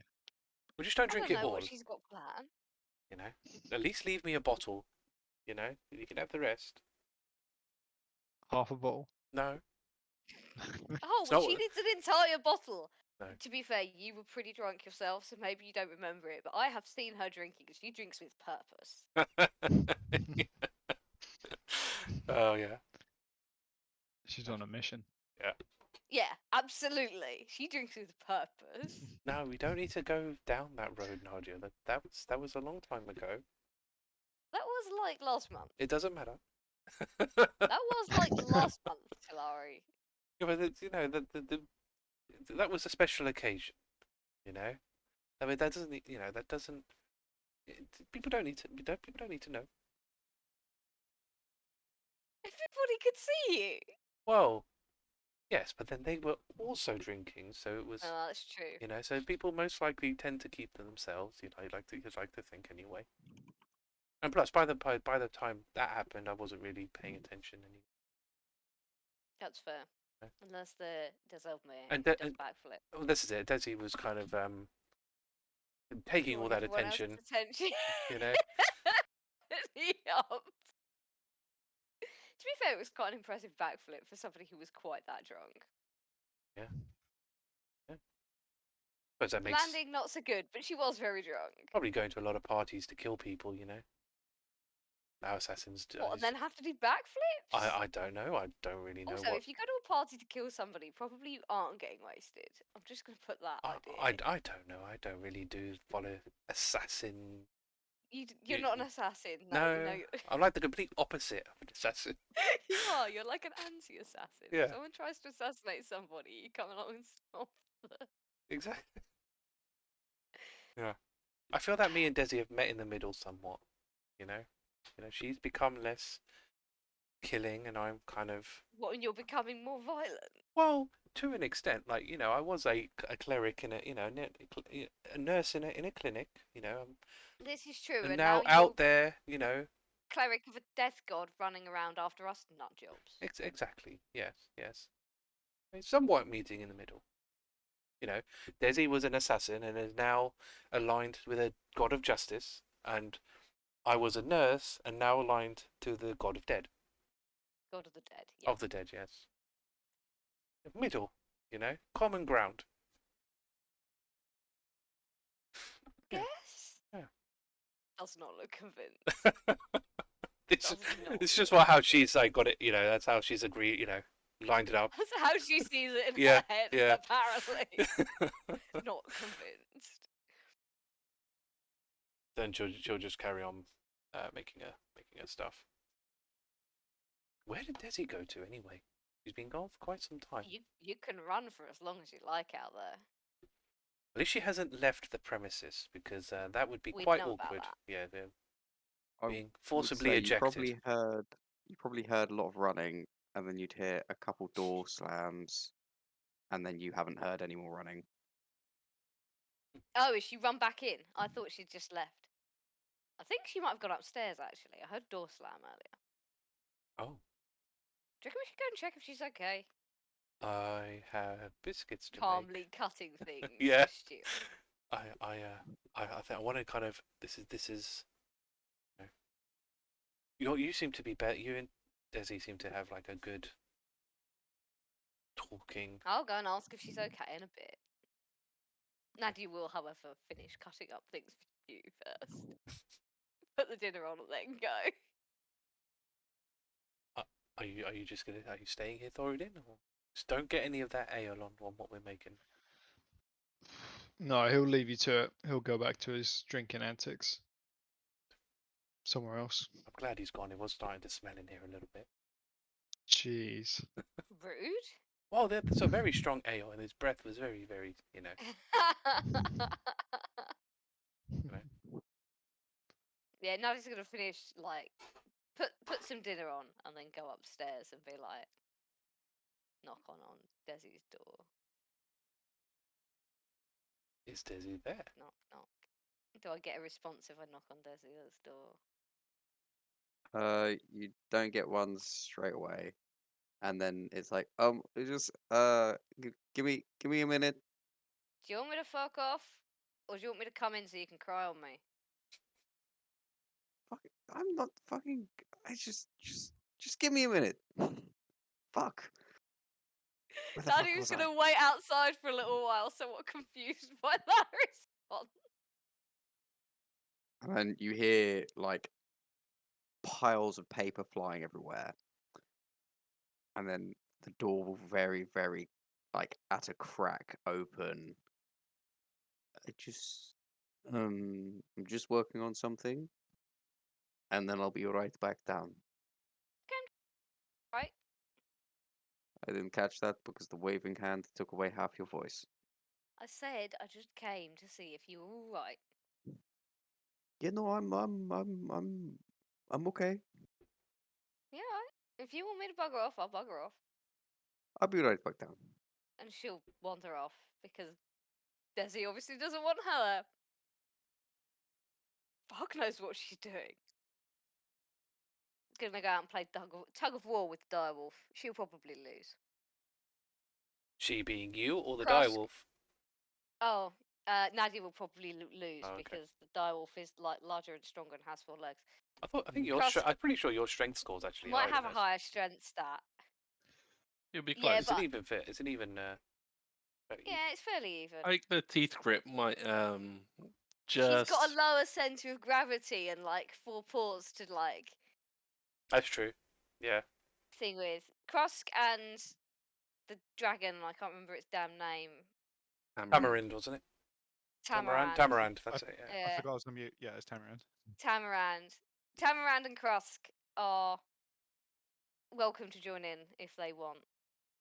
We just don't I drink don't it know all. what she's got planned. You know, at least leave me a bottle. You know, you can have the rest. Half a bottle. No. Oh, It's well, not- she needs an entire bottle. No. To be fair, you were pretty drunk yourself, so maybe you don't remember it. But I have seen her drinking. She drinks with purpose. Oh yeah. She's on a mission. Yeah, absolutely. She drinks with purpose. No, we don't need to go down that road, Nadia. That was a long time ago. That was like last month. It doesn't matter. That was like last month, Talari. Yeah, but you know that was a special occasion. You know, I mean that doesn't. You know that doesn't. People don't need to. People don't need to know. Everybody could see you. Well, yes, but then they were also drinking, so it was. Oh, that's true. You know, so people most likely tend to keep to themselves. You know, you'd like to think anyway. And plus, by the time that happened, I wasn't really paying attention anymore. That's fair. Yeah. Unless the Deszeldmiir And does and- backflip. Well, this is it. Desi was kind of taking all Drawing that everyone else's attention. You know. Yup. To be fair, it was quite an impressive backflip for somebody who was quite that drunk. But that makes Landing not so good, but she was very drunk. probably going to a lot of parties to kill people. You know. Now assassins do. What, and then have to do backflips? I don't know. I don't really know Also, what. if you go to a party to kill somebody, probably you aren't getting wasted. I'm just going to put that idea. I don't know. I don't really do follow assassin. You're you- not an assassin. No, No, I'm like the complete opposite of an assassin. you are. You're like an anti-assassin. Yeah. If someone tries to assassinate somebody, you come along and stop them. Exactly. Yeah, I feel that me and Desi have met in the middle somewhat. You know, she's become less killing, and I'm kind of What, and you're becoming more violent? well, to an extent. Like I was a cleric in a a nurse in a clinic. This is true. And And now you're out there. cleric of a death god running around after us nut jobs. Exactly. Yes. Yes. It's somewhat meeting in the middle. Desi was an assassin and is now aligned with a god of justice, and I was a nurse and now aligned to the god of dead. God of the dead. Yeah. Of the dead, yes. Middle, common ground. Yeah. Yes. Yeah. Does not look convinced. It's Does not it's just look how she's like got it. That's how she's agreed. Lined it up. That's how she sees it in Yeah, her head, yeah. apparently. Not convinced. Then she'll just carry on making her stuff. Where did Desi go to anyway? She's been gone for quite some time. You can run for as long as you like out there. At least she hasn't left the premises, because that would be We'd quite know about awkward. that. Yeah, I being would forcibly say ejected. you probably heard a lot of running, and then you'd hear a couple door slams, and then you haven't heard any more running. Oh, is she run back in? I thought she'd just left. I think she might have gone upstairs, actually. I heard door slam earlier. Oh, Do you reckon we should go and check if she's okay? I have biscuits to Calmly make. cutting things. Yeah. for stew. I think I want to kind of this is. You seem to be better. You and Desi seem to have like a good talking. I'll go and ask if she's okay in a bit. Nadia will, however, finish cutting up things for you first. Put the dinner on and then go. Are you just gonna are you staying here, Thoradin? Or just don't get any of that ale on what we're making. No, he'll leave you to it. He'll go back to his drinking antics somewhere else. I'm glad he's gone. It was starting to smell in here a little bit. Jeez. Rude. Well, that's a very strong ale, and his breath was very, very, Yeah, Nadia's gonna finish like put some dinner on and then go upstairs and be like knock on Desi's door. Is Desi there? Knock knock. Do I get a response if I knock on Desi's door? You don't get one straight away, and then it's like, it's just give me a minute. Do you want me to fuck off? Or do you want me to come in so you can cry on me? Fuck, I'm not fucking. I just give me a minute. Fuck. Where the fuck Nadia was was I? gonna wait outside for a little while, somewhat confused by that response. And then you hear like piles of paper flying everywhere, and then the door will very, very, like at a crack open. I'm just working on something, and then I'll be right back down. Right? I didn't catch that because the waving hand took away half your voice. I said I just came to see if you were alright. Yeah, no, I'm okay. Yeah, right. If you want me to bugger off, I'll bugger off. I'll be right back down. And she'll wander off because Desi obviously doesn't want her there. Fuck knows what she's doing. Gonna go out and play tug of war with the direwolf. She'll probably lose. She being you or the Krusk. direwolf? Oh, Nadia will probably lose Oh, okay. because the direwolf is like larger and stronger and has 4 legs. I think your Krusk I'm pretty sure your strength score's actually might higher have than a hers. higher strength stat. It'll be Yeah, close. It's an but- even fit. It's an even. Yeah, it's fairly even. I think the teeth grip might She's just. got a lower center of gravity and like 4 paws to like That's true. Yeah. thing with. Krusk and the dragon, I can't remember its damn name. Tamarind, wasn't it? Tamarand. Tamarind. That's it. Yeah. I Yeah, forgot I was on mute. Yeah, it's Tamarand. Tamarand. Tamarand and Krusk are welcome to join in if they want.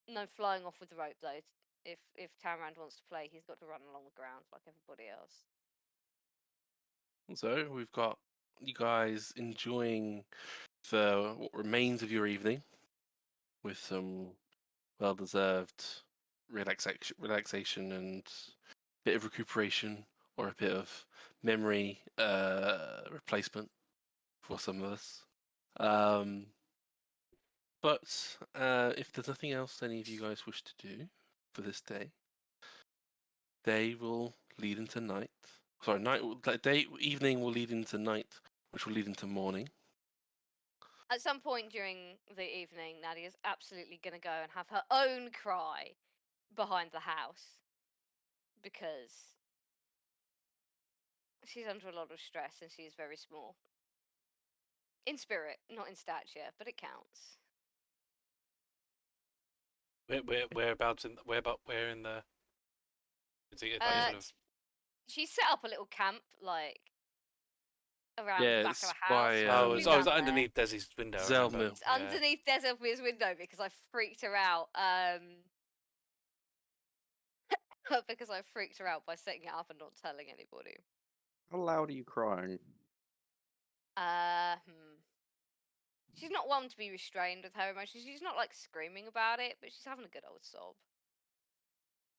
No flying off with the rope though. If Tamarand wants to play, he's got to run along the ground like everybody else. So we've got you guys enjoying what remains of your evening with some well-deserved relaxation and bit of recuperation or a bit of memory replacement for some of us. But if there's nothing else any of you guys wish to do for this day will lead into night. Sorry, evening will lead into night, which will lead into morning. At some point during the evening, Nadia's absolutely going to go and have her own cry behind the house because she's under a lot of stress and she's very small. In spirit, not in stature, but it counts. Whereabouts in where in the? Is it like sort of? She's set up a little camp like around Yeah, the back it's of a house. by, Oh, Probably I was down there. underneath Desi's window. I remember. Deszeldmiir. It's underneath Deszeldmir's window because I freaked her out. Because I freaked her out by setting it up and not telling anybody. How loud are you crying? She's not one to be restrained with her emotions. She's not like screaming about it, but she's having a good old sob.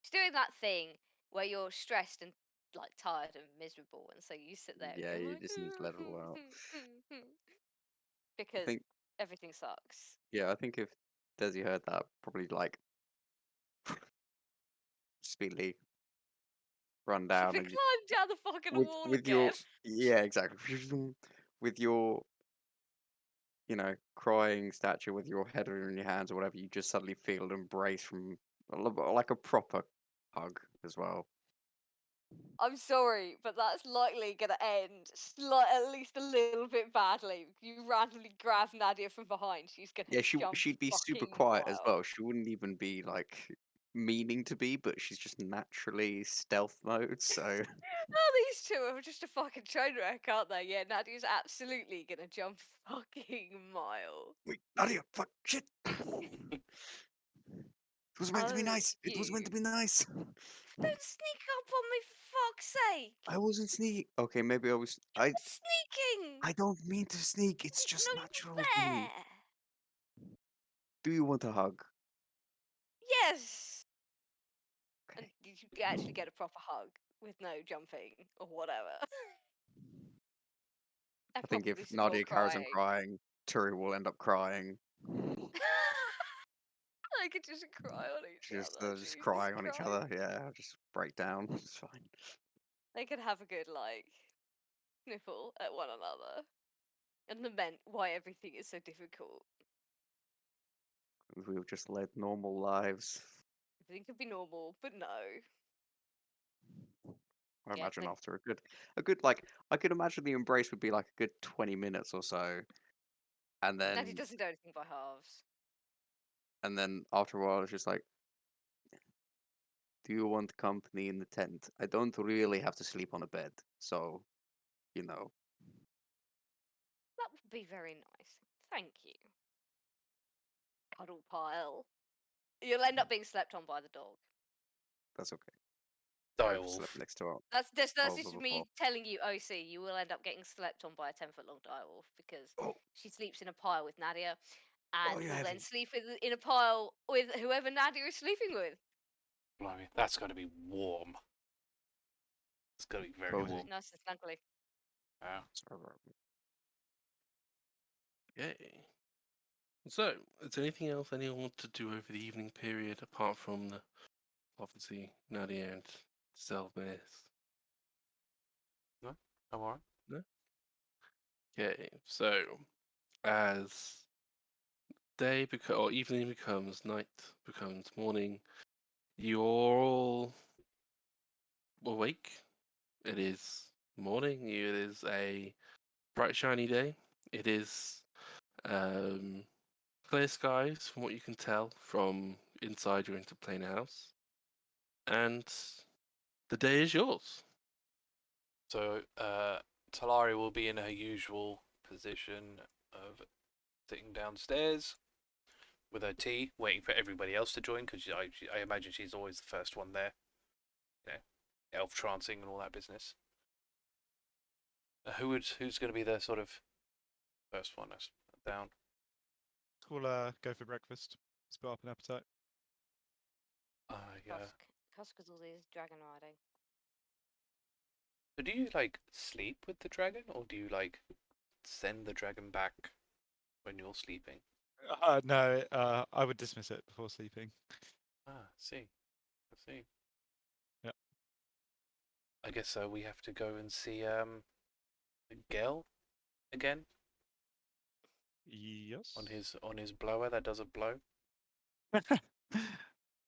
She's doing that thing where you're stressed and like tired and miserable, and so you sit there. Yeah, and you like, just need to let it all out. because everything sucks. Yeah, I think if Desi heard that, probably like speedily run down Climb and down the fucking wall with again. yeah, exactly. With your crying stature with your head in your hands or whatever, you just suddenly feel an embrace from like a proper hug as well. I'm sorry, but that's likely gonna end at least a little bit badly. You randomly grab Nadia from behind, she's gonna Yeah, jump she'd be super fucking quiet as well. wild. She wouldn't even be like meaning to be, but she's just naturally stealth mode. So Oh, these two are just a fucking train wreck, aren't they? Yeah, Nadia's absolutely gonna jump fucking miles. wait, Nadia, fuck, shit. It was meant to be Oh, nice. It was meant to you. be nice. Don't sneak up on me, for fuck's sake! I wasn't sneaking. Okay, maybe I was. Sneaking! I don't mean to sneak. It's just No, natural you to me. bear! Do you want a hug? Yes! And Okay. you actually get a proper hug with no jumping or whatever. I think Probably if some more Nadia carries on crying. crying, Turi will end up crying. They could just cry on each Just, other. just Jesus crying on each Christ. other. Yeah, just break down. It's fine. They could have a good, like, sniffle at one another and lament why everything is so difficult. We've just led normal lives. Everything could be normal, but no. I Yeah, imagine like- after a good like I could imagine the embrace would be like a good 20 minutes or so, and Nadia then doesn't do anything by halves. after a while it's just like, do you want company in the tent? I don't really have to sleep on a bed, so you know. That would be very nice. Thank you. Cuddle pile. You'll end up being slept on by the dog. That's okay. Die I've wolf. slept next to her. That's Wolves just me before. telling you, OC, you will end up getting slept on by a 10-foot long direwolf because Oh. she sleeps in a pile with Nadia and you're will then heavy. sleep in a pile with whoever Nadia is sleeping with. Blimey, that's got to be warm. It's got to be very Cozy. warm. Nice and snuggly. Yeah. Yay. So, is there anything else anyone want to do over the evening period apart from the obviously Nadia and Deszeldmiir? I'm alright. Okay, so as or evening becomes night, becomes morning, you're all awake. It is morning. It is a bright, shiny day. It is clear skies, from what you can tell from inside your interplane house, and the day is yours. So, Talari will be in her usual position of sitting downstairs with her tea, waiting for everybody else to join, because I imagine she's always the first one there. You know, elf trancing and all that business. Who's going to be the sort of first one down? We'll go for breakfast. Spit up an appetite. Yeah. Krusk is all these dragon riding. So do you like sleep with the dragon, or do you like send the dragon back when you're sleeping? No, I would dismiss it before sleeping. Ah, I see. Yep. I guess we have to go and see Gel again Yes. on his blower that doesn't blow.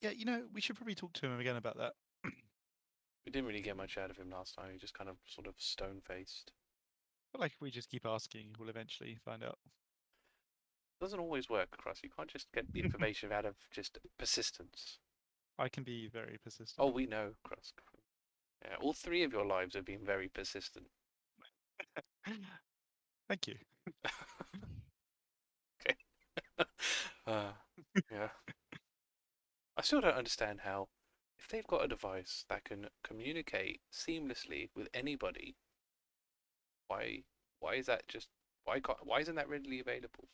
Yeah, we should probably talk to him again about that. We didn't really get much out of him last time. He just kind of sort of stone-faced. But like, if we just keep asking, we'll eventually find out. Doesn't always work, Krusk. You can't just get the information out of just persistence. I can be very persistent. Oh, we know, Krusk. Yeah, all three of your lives have been very persistent. Thank you. Okay. Yeah. I still don't understand how, if they've got a device that can communicate seamlessly with anybody, why is that just why isn't that readily available?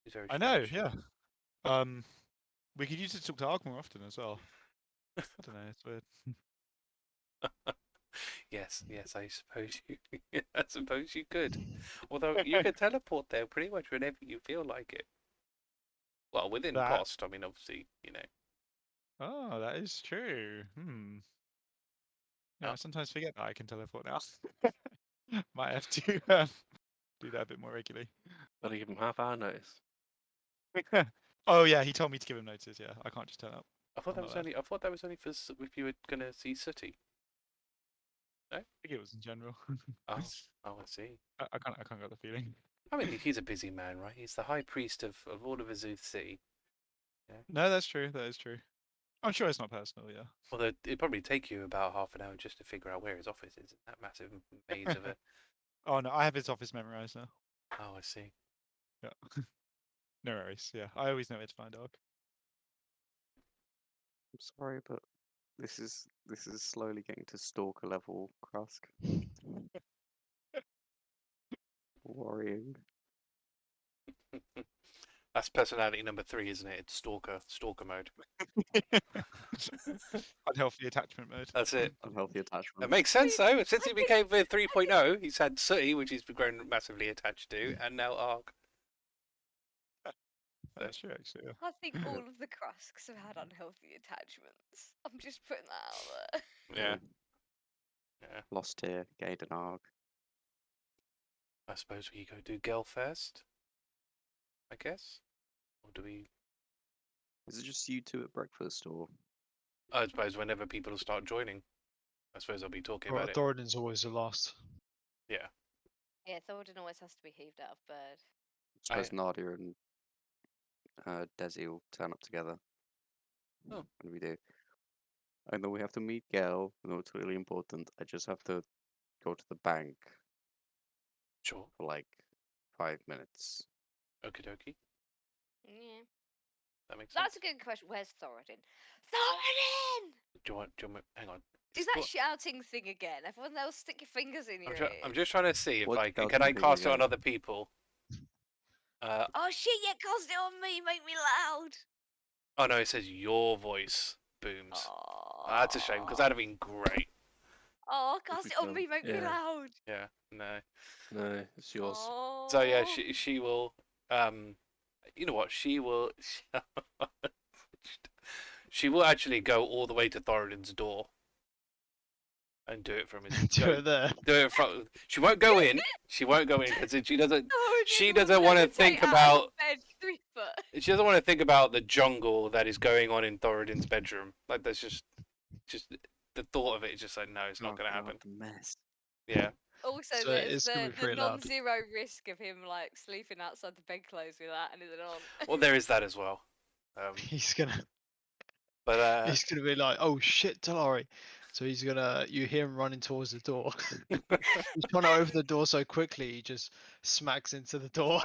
It's very I know, strange. yeah. We could use it to talk to Ark more often as well. I don't know, it's weird. Yes, I suppose you could. Although you can teleport there pretty much whenever you feel like it. Well, within That- cost, I mean, obviously, Oh, that is true. Oh. I sometimes forget that I can teleport now. Might have to do that a bit more regularly. Gotta give him half hour notice. Oh yeah, he told me to give him notice. Yeah, I can't just turn up. I thought I'm that not was allowed. only. I thought that was only for if you were gonna see Sooty. I think it was in general. Oh, I see. I can't get the feeling. I mean, he's a busy man, right? He's the high priest of all of Azuth City. No, that's true. That is true. I'm sure it's not personal. Yeah. Although it'd probably take you about half an hour just to figure out where his office is in that massive maze of it. Oh no, I have his office memorized now. Oh, I see. Yeah. No worries. Yeah, I always know where to find Ark. I'm sorry, but this is slowly getting to stalker level, Krusk. Worrying. That's personality number 3, isn't it? It's stalker mode. Unhealthy attachment mode. That's it. Unhealthy attachment. It makes sense though. Since he became the 3.0, he's had Sooty, which he's grown massively attached to, and now Ark. That's true, actually. Yeah. I think all of the Krusks have had unhealthy attachments. I'm just putting that out there. Yeah. Cool. Yeah. Lost here, gained an Ark. I suppose we go do Gel first. I guess. Or do we? Is it just you two at breakfast, or I suppose whenever people start joining, I suppose I'll be talking about it. Thoradin's always the last. Yeah. Yeah, Thoradin always has to be heaved out of bed. I suppose Nadia and Desi will turn up together? Oh. When we do. I know we have to meet Gel. I know it's really important. I just have to go to the bank Sure. for like 5 minutes. Okie dokie. Yeah. That makes sense. That's a good question. Where's Thoradin? Thoradin! Do you want hang on. Is that What- shouting thing again? Everyone else stick your fingers in your I'm ears. just trying to see if What I shouting can thing cast it on again? other people. Oh shit, yeah, cast it on me, make me loud. Oh no, it says your voice booms. Oh, That's a shame because that'd have been great. Oh, cast it on film. me, make me Yeah. loud. Yeah. No. No, it's yours. Oh. So yeah, she will. You know what? She will. She will actually go all the way to Thoradin's door and do it from his. Do it there. Do it from. She won't go in. She won't go in because she doesn't. Thoradin she will doesn't wanna levitate think out of about- bed 3 foot. She doesn't want to think about the jungle that is going on in Thoradin's bedroom. Like that's just the thought of it is just like no, it's not Oh going to God, happen. the mess. Yeah. Also, So there's it's gonna the, be pretty the loud. non-zero risk of him like sleeping outside the bedclothes with that and it on. Well, there is that as well. He's gonna But he's gonna be like, oh shit, Talari. So you hear him running towards the door. He's trying to open the door so quickly, he just smacks into the door.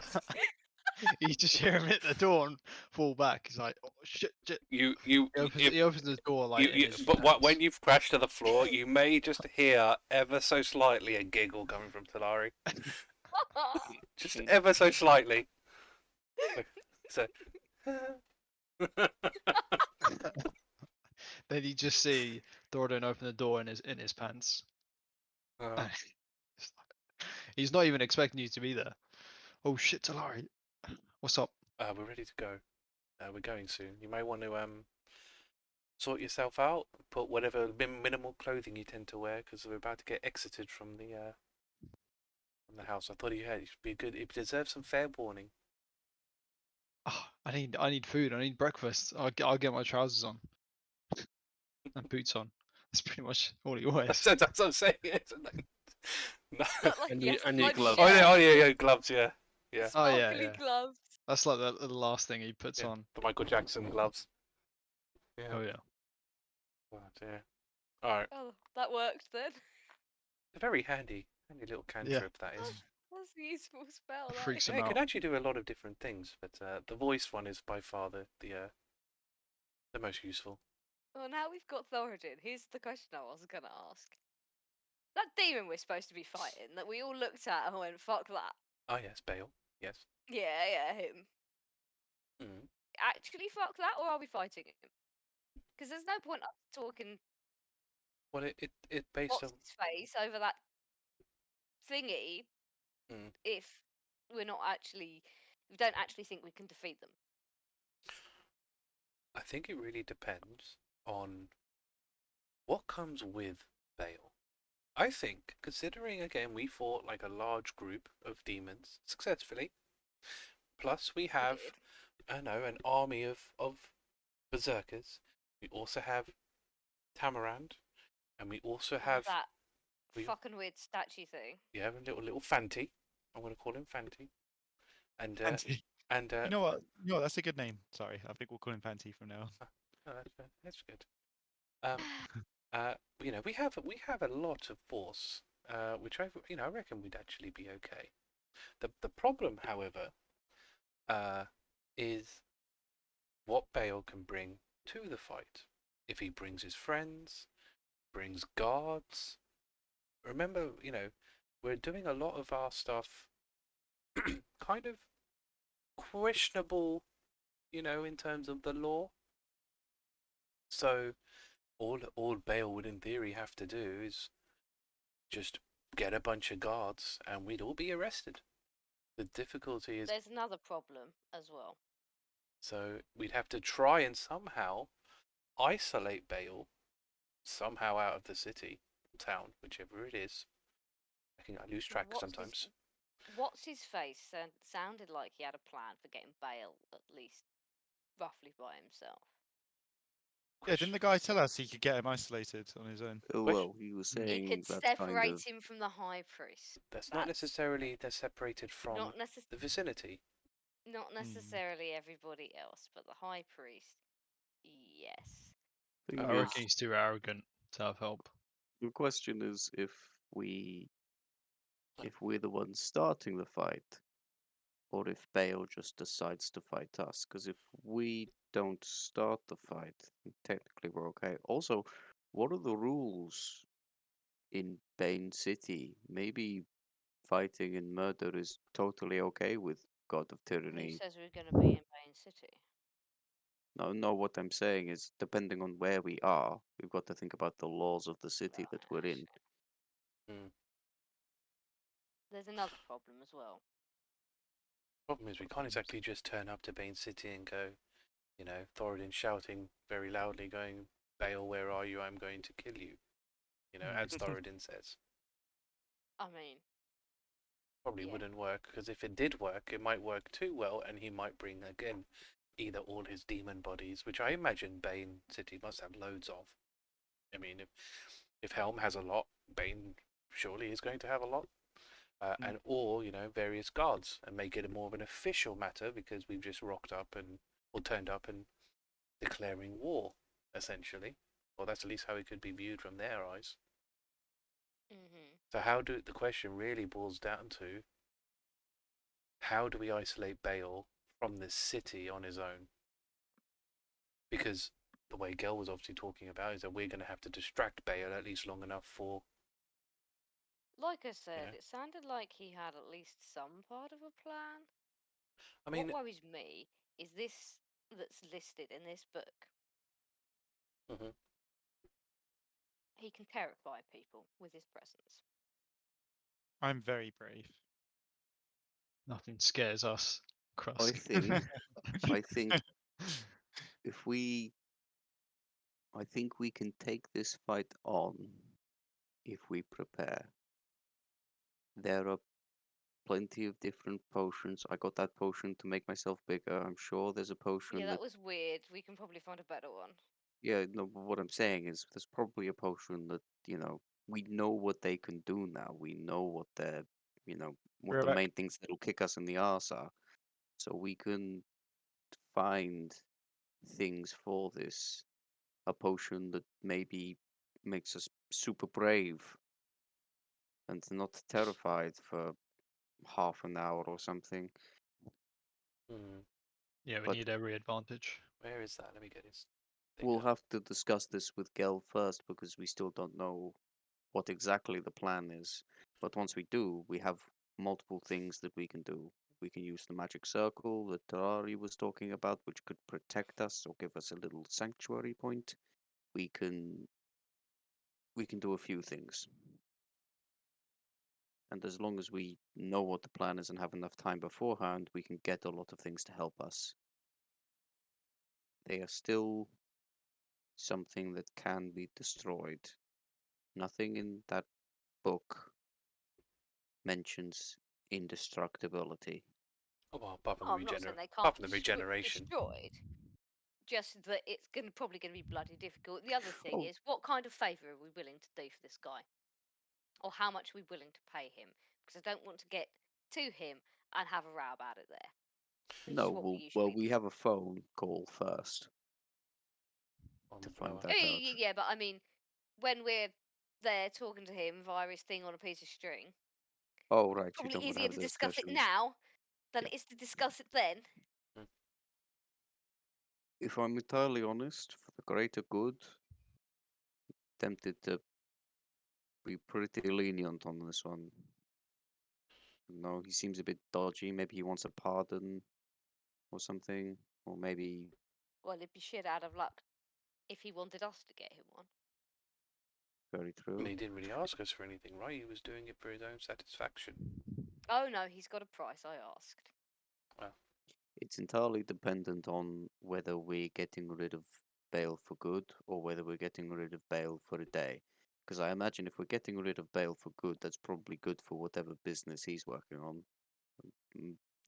You just hear him hit the door and fall back. He's like, oh shit. you He opens the door like. in his but pants. when you've crashed to the floor, you may just hear ever so slightly a giggle coming from Talari. Just ever so slightly. So. Then you just see Thoradin open the door in his pants. Oh. He's not even expecting you to be there. Oh shit, Talari. What's up? We're ready to go. We're going soon. You may want to sort yourself out. Put whatever minimal clothing you tend to wear, because we're about to get exited from the house. I thought you should be good. It deserves some fair warning. Oh, I need food. I need breakfast. I'll get my trousers on and boots on. That's pretty much all he wears. That's what I'm saying. No. Not like And he you- has to and your plug gloves. Oh shirt, yeah, gloves. Yeah. Yeah. Oh, yeah, sparkly yeah. gloves. That's like the last thing he puts Yeah, on. the Michael Jackson gloves. Yeah. Oh yeah. Oh dear. All right. Oh, that worked then. A very handy little cantrip that is. That's a useful spell. that Freaks is. him Yeah, it out. can actually do a lot of different things, but the voice one is by far the most useful. Well, now we've got Thoradin. Here's the question I was gonna ask. That demon we're supposed to be fighting, that we all looked at and went, "Fuck that." Oh yes, Bale. Yes. Yeah, him. Mm. Actually, fuck that, or are we fighting him? Because there's no point us talking Well, it based what's on his face over that thingy Mm. if we don't actually think we can defeat them. I think it really depends on what comes with Bale. I think, considering again we fought like a large group of demons successfully, plus we have did. an army of berserkers. We also have Tamarand, and we also have that we- fucking weird statue thing. yeah, a little Fanti. I'm going to call him Fanti. And Fanti. and You know what? You know what? That's a good name. Sorry, I think we'll call him Fanti from now on. oh, that's good. We have a lot of force, which I reckon we'd actually be okay. The problem, however, is what Bale can bring to the fight. If he brings his friends, brings guards. Remember, we're doing a lot of our stuff kind of questionable, in terms of the law. So all Bale would in theory have to do is just get a bunch of guards and we'd all be arrested. The difficulty is There's another problem as well. so we'd have to try and somehow isolate Bale somehow out of the city, town, whichever it is. I lose track sometimes. What's his face sounded like he had a plan for getting Bale at least roughly by himself. Yeah, didn't the guy tell us he could get him isolated on his own? Well, he was He saying could that's separate kind of him from the High Priest. That's not necessarily they're separated from Not the vicinity. Not necessarily everybody else, but the High Priest, yes. thing I is, reckon he's too arrogant to have help. the question is if we're the ones starting the fight, or if Bale just decides to fight us. Because if we don't start the fight, then technically we're okay. Also, what are the rules in Bane City? Maybe fighting and murder is totally okay with God of Who Tyranny. says we're going to be in Bane City? No, what I'm saying is, depending on where we are, we've got to think about the laws of the city that we're Right, I in. see. There's another problem as well. Problem is we can't exactly just turn up to Bane City and go, Thoradin shouting very loudly, going, Bale, where are you? I'm going to kill you. As Thoradin says. I mean, Probably yeah. wouldn't work, because if it did work, it might work too well, and he might bring, again, either all his demon bodies, which I imagine Bane City must have loads of. I mean, if Helm has a lot, Bane surely is going to have a lot. And or various guards, and make it more of an official matter because we've just rocked up or turned up and declaring war, essentially. Or that's at least how it could be viewed from their eyes. So the question really boils down to, how do we isolate Bale from this city on his own? Because the way Gel was obviously talking about is that we're going to have to distract Bale at least long enough for. Like I said, it sounded like he had at least some part of a plan. I mean, what worries me is this that's listed in this book. He can terrify people with his presence. I'm very brave. Nothing scares us, I Krusk. think I think we can take this fight on if we prepare. There are plenty of different potions. I got that potion to make myself bigger. I'm sure there's a potion Yeah, that was weird. We can probably find a better one. Yeah, no, but what I'm saying is there's probably a potion that, we know what they can do now. We know what what the main things that'll kick us in the arse are. So we can find things for this. A potion that maybe makes us super brave and not terrified for half an hour or something. Yeah, we But- need every advantage. Where is that? Let me get this. We'll have to discuss this with Gel first because we still don't know what exactly the plan is. But once we do, we have multiple things that we can do. We can use the magic circle that Talari was talking about, which could protect us or give us a little sanctuary point. We can do a few things. And as long as we know what the plan is and have enough time beforehand, we can get a lot of things to help us. They are still something that can be destroyed. Nothing in that book mentions indestructibility. Well, apart from Oh, the I'm not saying they apart can't from the be regeneration. destroyed. Just that it's probably going to be bloody difficult. The other thing Oh. is, what kind of favour are we willing to do for this guy? Or how much are we willing to pay him? Because I don't want to get to him and have a row about it there. Which is No, what well, usually we do. have a phone call first On to the find blower. that out. Yeah, but I mean, when we're there talking to him via his thing on a piece of string, Oh, right, you probably don't want to easier have to the discuss it discussions. now than Yeah. it is to discuss it then. If I'm entirely honest, for the greater good, tempted to be pretty lenient on this one. No, he seems a bit dodgy. Maybe he wants a pardon or something. Or maybe Well, it'd be shit out of luck if he wanted us to get him one. very true. And he didn't really ask us for anything, right? He was doing it for his own satisfaction. Oh no, he's got a price, I asked. It's entirely dependent on whether we're getting rid of Bale for good or whether we're getting rid of Bale for a day. Because I imagine if we're getting rid of Bale for good, that's probably good for whatever business he's working on.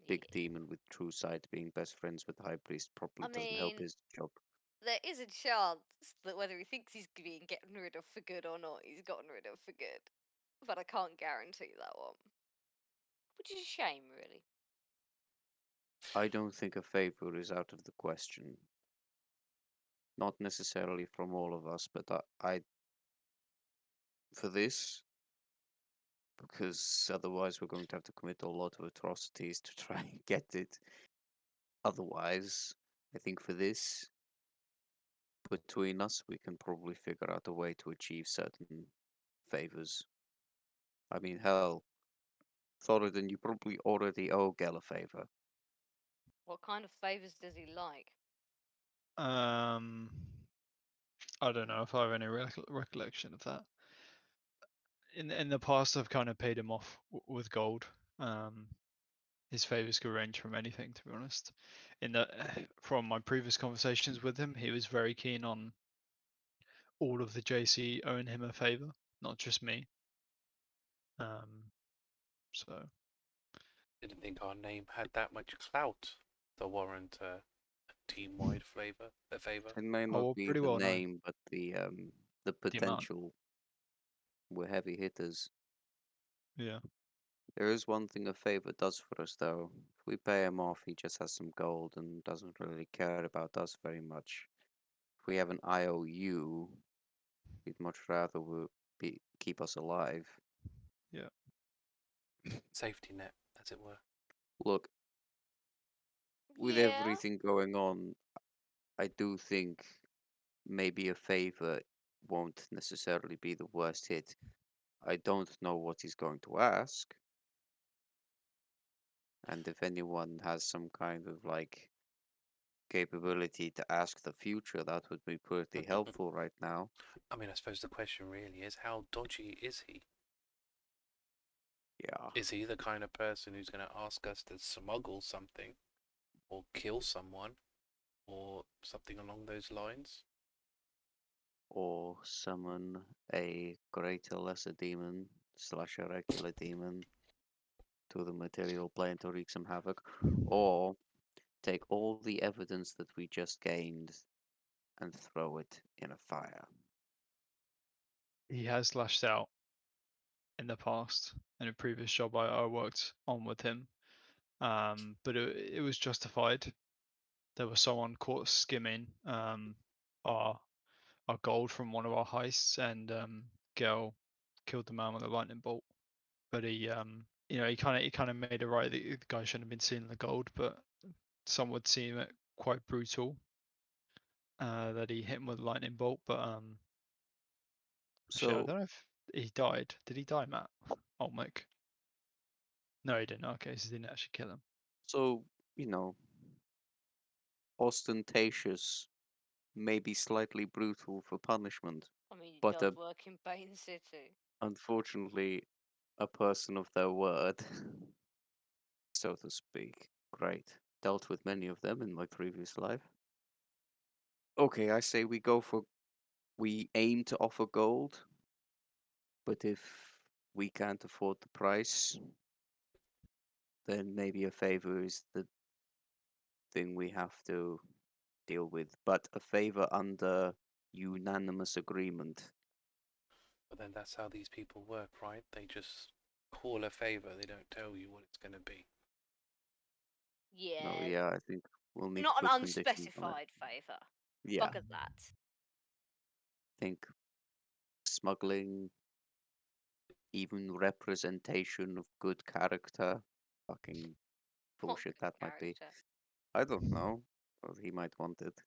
Big Yeah. demon with true sight being best friends with the high priest probably I doesn't help mean, his job. there is a chance that whether he thinks he's being gotten rid of for good or not, he's gotten rid of for good. But I can't guarantee that one. Which is a shame, really. I don't think a favor is out of the question. Not necessarily from all of us, but I for this, because otherwise we're going to have to commit a lot of atrocities to try and get it. Otherwise, I think for this, between us, we can probably figure out a way to achieve certain favors. I mean, hell, Thoradin, you probably already owe Gel a favor. What kind of favours does he like? I don't know if I have any recollection of that. In the past, I've kind of paid him off with gold. His favors could range from anything, to be honest. From my previous conversations with him, he was very keen on all of the JC owing him a favor, not just me. So Didn't think our name had that much clout to warrant a team-wide favor. It may Oh, not well, be pretty the well known. name, but the amount. potential. We're heavy hitters. Yeah. There is one thing a favor does for us, though. If we pay him off, he just has some gold and doesn't really care about us very much. If we have an IOU, he'd much rather keep us alive. Yeah. Safety net, as it were. Look, with Yeah. everything going on, I do think maybe a favor won't necessarily be the worst hit. I don't know what he's going to ask. And if anyone has some kind of like capability to ask the future, that would be pretty helpful right now. I mean, I suppose the question really is, how dodgy is he? Yeah. Is he the kind of person who's going to ask us to smuggle something or kill someone or something along those lines? Or summon a greater lesser demon / a regular demon to the material plane to wreak some havoc. Or take all the evidence that we just gained and throw it in a fire. He has lashed out in the past in a previous job I worked on with him. But it was justified. There was someone caught skimming our gold from one of our heists, and Gel killed the man with a lightning bolt. But he he kind of made it right that the guy shouldn't have been seeing the gold, but some would seem it quite brutal that he hit him with a lightning bolt. But actually, I So, don't know if he died. Did he die, Matt? Oh, Mick. No, he didn't. Okay, so he didn't actually kill him. so ostentatious, maybe slightly brutal for punishment, I mean, he but does work in Bane City. unfortunately a person of their word, so to speak. Great. Dealt with many of them in my previous life. Okay, I say we aim to offer gold, but if we can't afford the price, then maybe a favor is the thing we have to deal with. But a favor under unanimous agreement. But then that's how these people work, right? They just call a favor. They don't tell you what it's going to be. Yeah. No, yeah, I think we'll need Not to an put conditions on it. unspecified favour. Yeah, Fuck at that. I think smuggling, even representation of good character, fucking What bullshit good that might be. character? I don't know. Well, he might want it.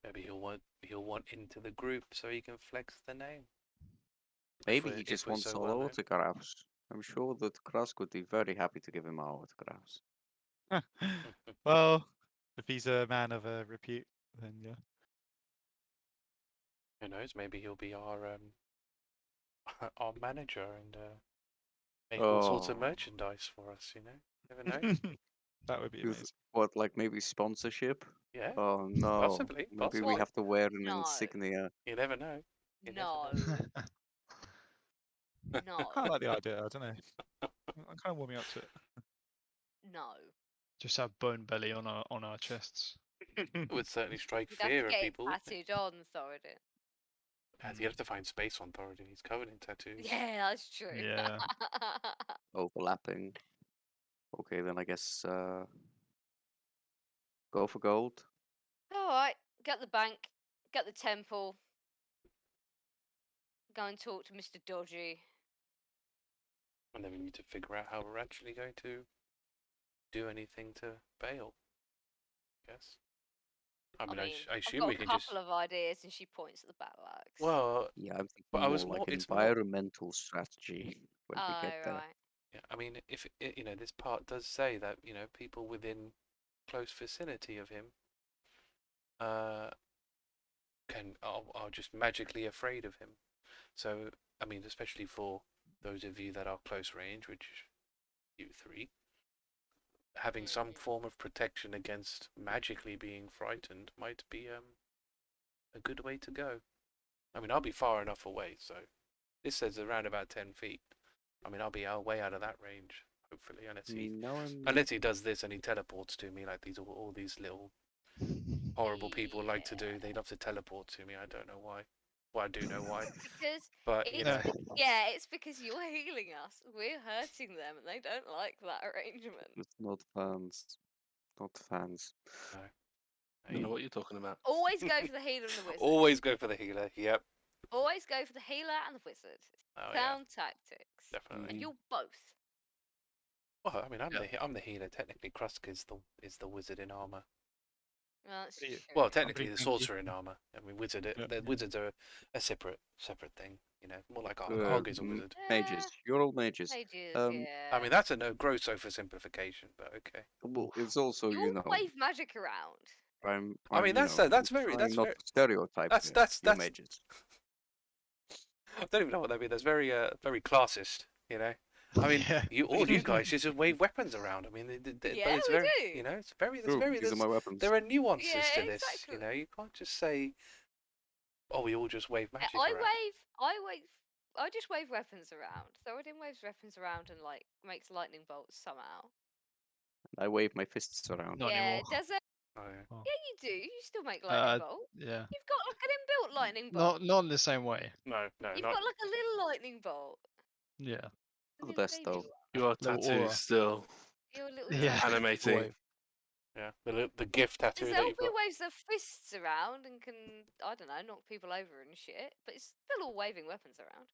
Maybe he'll want into the group so he can flex the name. Maybe we're- he if just we're wants so all well known. autographs. I'm sure that Krusk would be very happy to give him our autographs. Well, if he's a man of repute, then yeah. Who knows? Maybe he'll be our our manager and make all sorts of Oh. merchandise for us. You know, never know. That would be Is- amazing. What, like maybe sponsorship? Yeah, Oh no. possibly. Maybe we What? have to wear an No. insignia. You never know. You never No. I No. kind of like the idea. I don't know. I'm kind of warming up to it. No. Just have bone belly on our chests. It would certainly strike You'd have fear to of get it people. wouldn't it? tattooed on, Thoradin. You have to find space on Thoradin. He's covered in tattoos. Yeah, that's true. Yeah. Overlapping. Okay, then I guess go for gold. Alright, get the bank, get the temple. Go and talk to Mr. Dodgy. And then we need to figure out how we're actually going to do anything to bail. Yes. I mean, I I've assume got we a can couple just. of ideas, and she points at the battle axe. Well, Yeah, I'm thinking But I more was like more- it's more- environmental strategy when we Oh, get there. right. yeah, I mean, if this part does say that people within close vicinity of him, are just magically afraid of him. So I mean, especially for those of you that are close range, which you three, having some form of protection against magically being frightened might be a good way to go. I mean, I'll be far enough away, so this says around about 10 feet. I mean, I'll be way out of that range, hopefully, unless he does this and he teleports to me like all these little horrible people like to do. They love to teleport to me. I don't know why. Well, I do know why. Because But it's because you're healing us. We're hurting them, and they don't like that arrangement. It's not fans. Not fans. I don't know what you're talking about. Always go for the healer and the wizard. Always go for the healer. Yep. Always go for the healer and the wizard. Oh, yeah. Sound tactics. Definitely. And you're both. Well, I mean, I'm the healer. Technically, Krusk is the wizard in armor. Well, that's Yeah. true. Well, technically, pretty the tanky. sorcerer in armor. I mean, Yeah. the wizards are a separate thing. More like Good. Arg is a wizard. Mages. You're all mages. Mages, Um, yeah. I mean, that's a gross oversimplification, but okay. Well, it's also, you all wave magic around. I mean, that's very not to stereotype that's your mages. I don't even know what that means. That's very very classist. I mean, Yeah. all you guys just wave weapons around. I mean, but Yeah, it's we very, do. it's very, True, these are there's, my weapons. there are nuances Yeah, to this. exactly. You can't just say, oh, we all just wave magic I around. I just wave weapons around. Thoradin waves weapons around and makes lightning bolts somehow. I wave my fists around. Not yeah, anymore. does it? Oh, yeah. Yeah, you do. You still make lightning bolts. Yeah. You've got an inbuilt lightning bolt. Not in the same way. No, You've not. got a little lightning bolt. Yeah. A Oh, little that's baby dope. one. Your Little tattoo aura. still You're a little Yeah. tiny animating. Wave. Yeah, the gift tattoo that you've Deszeldmiir got. waves their fists around and can, I don't know, knock people over and shit. But it's still all waving weapons around.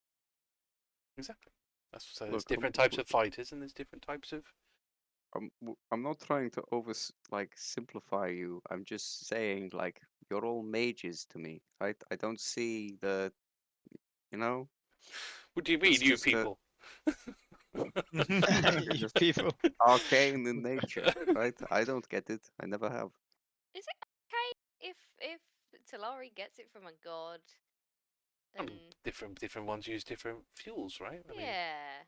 Exactly. So Look, there's different types of fighters and there's different types of. I'm not trying to simplify you. I'm just saying you're all mages to me. I don't see the, What do you mean, It's you just a- people? You're just People. arcane in nature, right? I don't get it. I never have. Is it okay if Talari gets it from a god? I And mean, different ones use different fuels, right? I mean, yeah.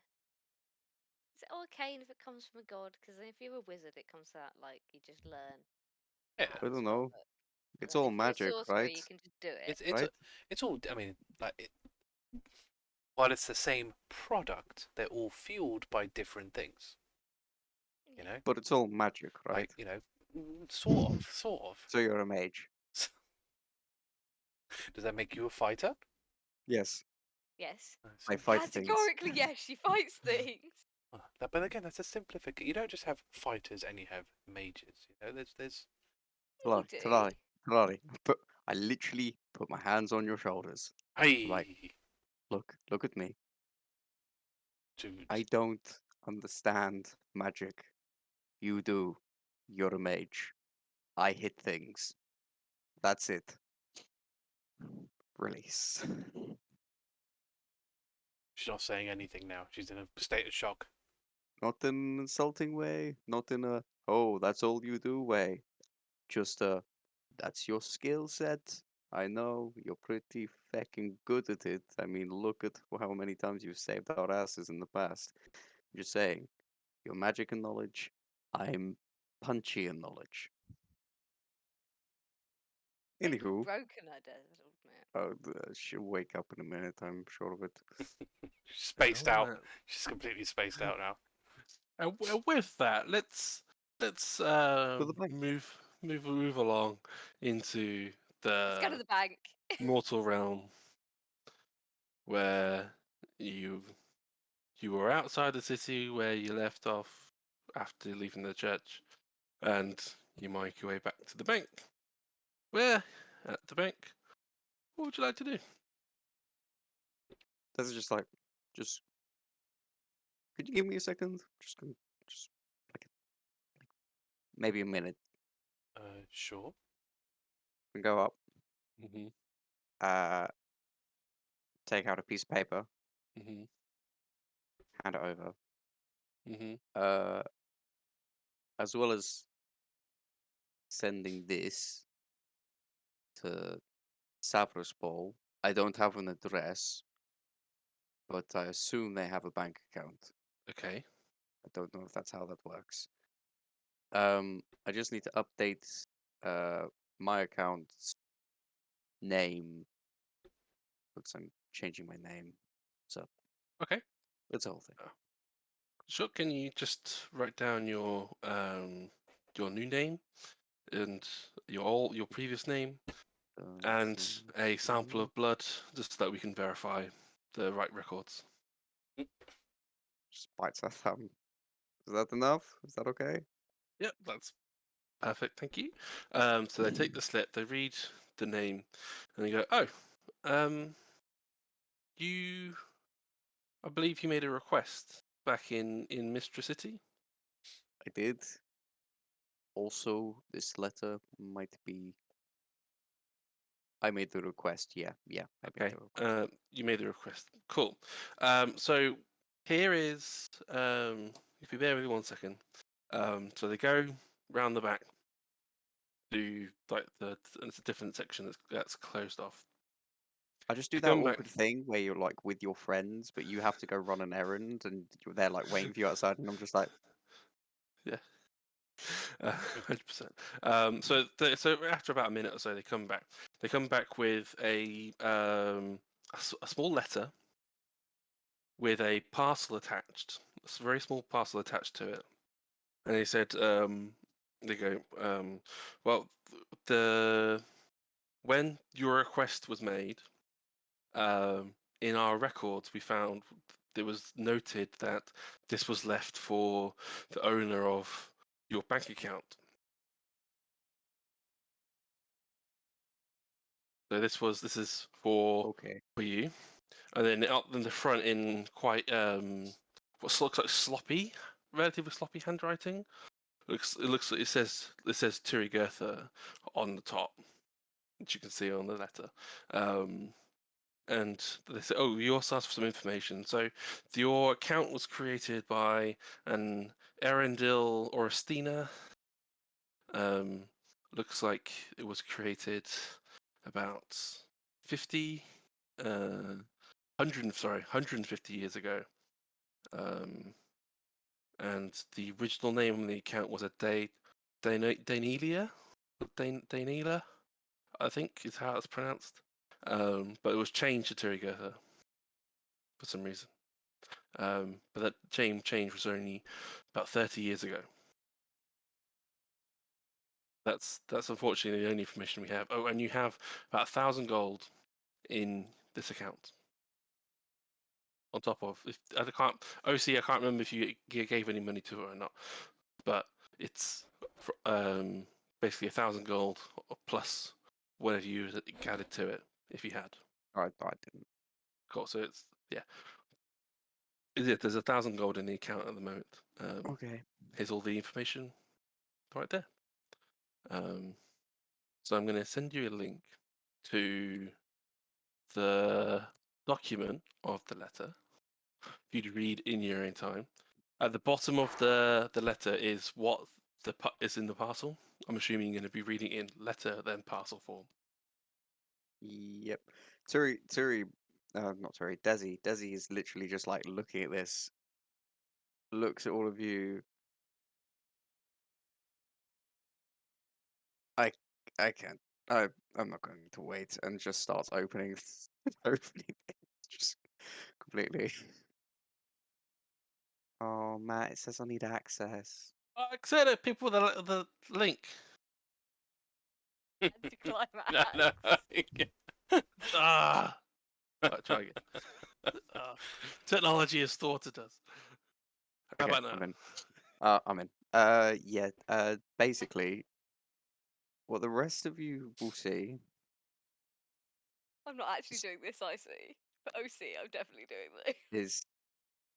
Is it arcane if it comes from a god? Because if you're a wizard, it comes out you just learn. yeah. how I to don't spell know. it. It's And all if you're a magic, sorcerer, right? You can just do it. It's Right? it's all. I mean, while it's the same product, they're all fueled by different things. You know, But it's all magic, right? like, you know, sort of. So you're a mage. Does that make you a fighter? Yes. Yes. I So- fight things. Categorically, yes, she fights things. But again, that's a simplification. You don't just have fighters and you have mages. You know, there's. You Talari, do. Talari. I literally put my hands on your shoulders. Hey, Like, look at me. dude. I don't understand magic. You do. You're a mage. I hit things. That's it. Release. She's not saying anything now. She's in a state of shock. Not in an insulting way. Not in a, oh, that's all you do way. Just a, that's your skill set. I know you're pretty fucking good at it. I mean, look at how many times you've saved our asses in the past. I'm just saying, your magic and knowledge, I'm punchy in knowledge. Think Anywho, broken, I Deszeldmiir. she'll wake up in a minute, I'm sure of it. She's spaced out. Alright. She's completely spaced out now. And with that, let's the bank. move along into Let's go to the the bank. mortal realm, where you were outside the city where you left off after leaving the church, and you make your way back to the bank. Where at the bank? What would you like to do? This is just like, could you give me a second? Just like maybe a minute. Sure. And go up, Mhm. take out a piece of paper, Mhm. hand it over. Mhm. As well as sending this to Savros Ball. I don't have an address, but I assume they have a bank account. Okay. I don't know if that's how that works. I just need to update my account's name because I'm changing my name. So Okay. that's the whole thing. Sure. Can you just write down your new name and your previous name and a sample of blood, just so that we can verify the right records. Just bites her thumb. Is that enough? Is that okay? Yep, that's perfect. Thank you. So they take the slip, they read the name, and they go, "Oh, I believe you made a request back in Mistress City." I did. Also, this letter might be. I made the request. Yeah. I made Okay. the request. You made the request. Cool. So here is if you bear with me 1 second. So they go round the back to like it's a different section that's closed off. I just do They that come back. awkward thing where you're like with your friends, but you have to go run an errand, and they're like waiting for you outside, and I'm just like, 100%. So after about a minute or so, they come back. They come back with a small letter with a parcel attached. It's a very small parcel attached to it, and they said, they go, well, when your request was made, in our records we found it was noted that this was left for the owner of your bank account. So this is for okay. you, and then up in the front in quite what looks like relatively sloppy handwriting. It looks like it says Turi Gertha on the top, which you can see on the letter. And they say, oh, you also asked for some information. So your account was created by an Erendil Oristina. Looks like it was created about 150 years ago. And the original name on the account was a Danelia, Daneela, I think is how it's pronounced. But it was changed to Turigotha. for some reason. But that change was only about 30 years ago. That's unfortunately the only information we have. Oh, and you have about 1,000 gold in this account. On top of, if I can't remember if you gave any money to it or not, but it's basically 1,000 gold plus whatever you added to it if you had. I didn't. Cool. So it's there's 1,000 gold in the account at the moment. Okay. Here's all the information right there. So I'm going to send you a link to the document of the letter for you to read in your own time. At the bottom of the letter is what is in the parcel. I'm assuming you're going to be reading in letter then parcel form. Yep. Not Turi. Desi is literally just like looking at this, looks at all of you. I can't. I'm not going to wait, and just starts opening, opening it, just completely. Oh, Matt, it says I need access. Accept it, people with the link. Anticlimax. No. Ah. Right, try again. Technology has thwarted us. How Okay, about now? I'm in. Yeah. Basically, what the rest of you will see I'm not actually doing this, I see. But OC, I'm definitely doing this.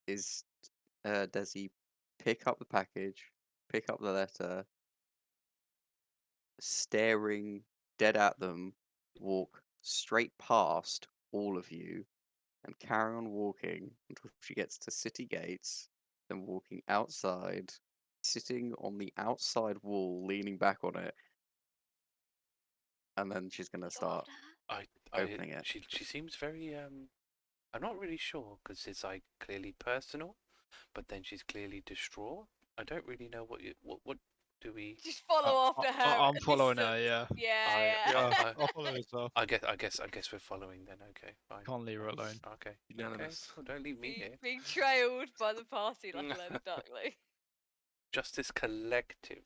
is Desi pick up the package, pick up the letter, staring dead at them, walk straight past all of you, and carry on walking until she gets to city gates, then walking outside, sitting on the outside wall, leaning back on it, and then she's gonna start opening it. She seems very I'm not really sure because it's like clearly personal, but then she's clearly distraught. I don't really know what do we. Just follow after her. I'm at a following her, distance. yeah. Yeah. I'll follow as well. I guess we're following then. Okay, fine. Can't leave her alone. Okay. Unanimous. Well, don't leave me here. Being trailed by the party like a load of duckling. Justice Collective.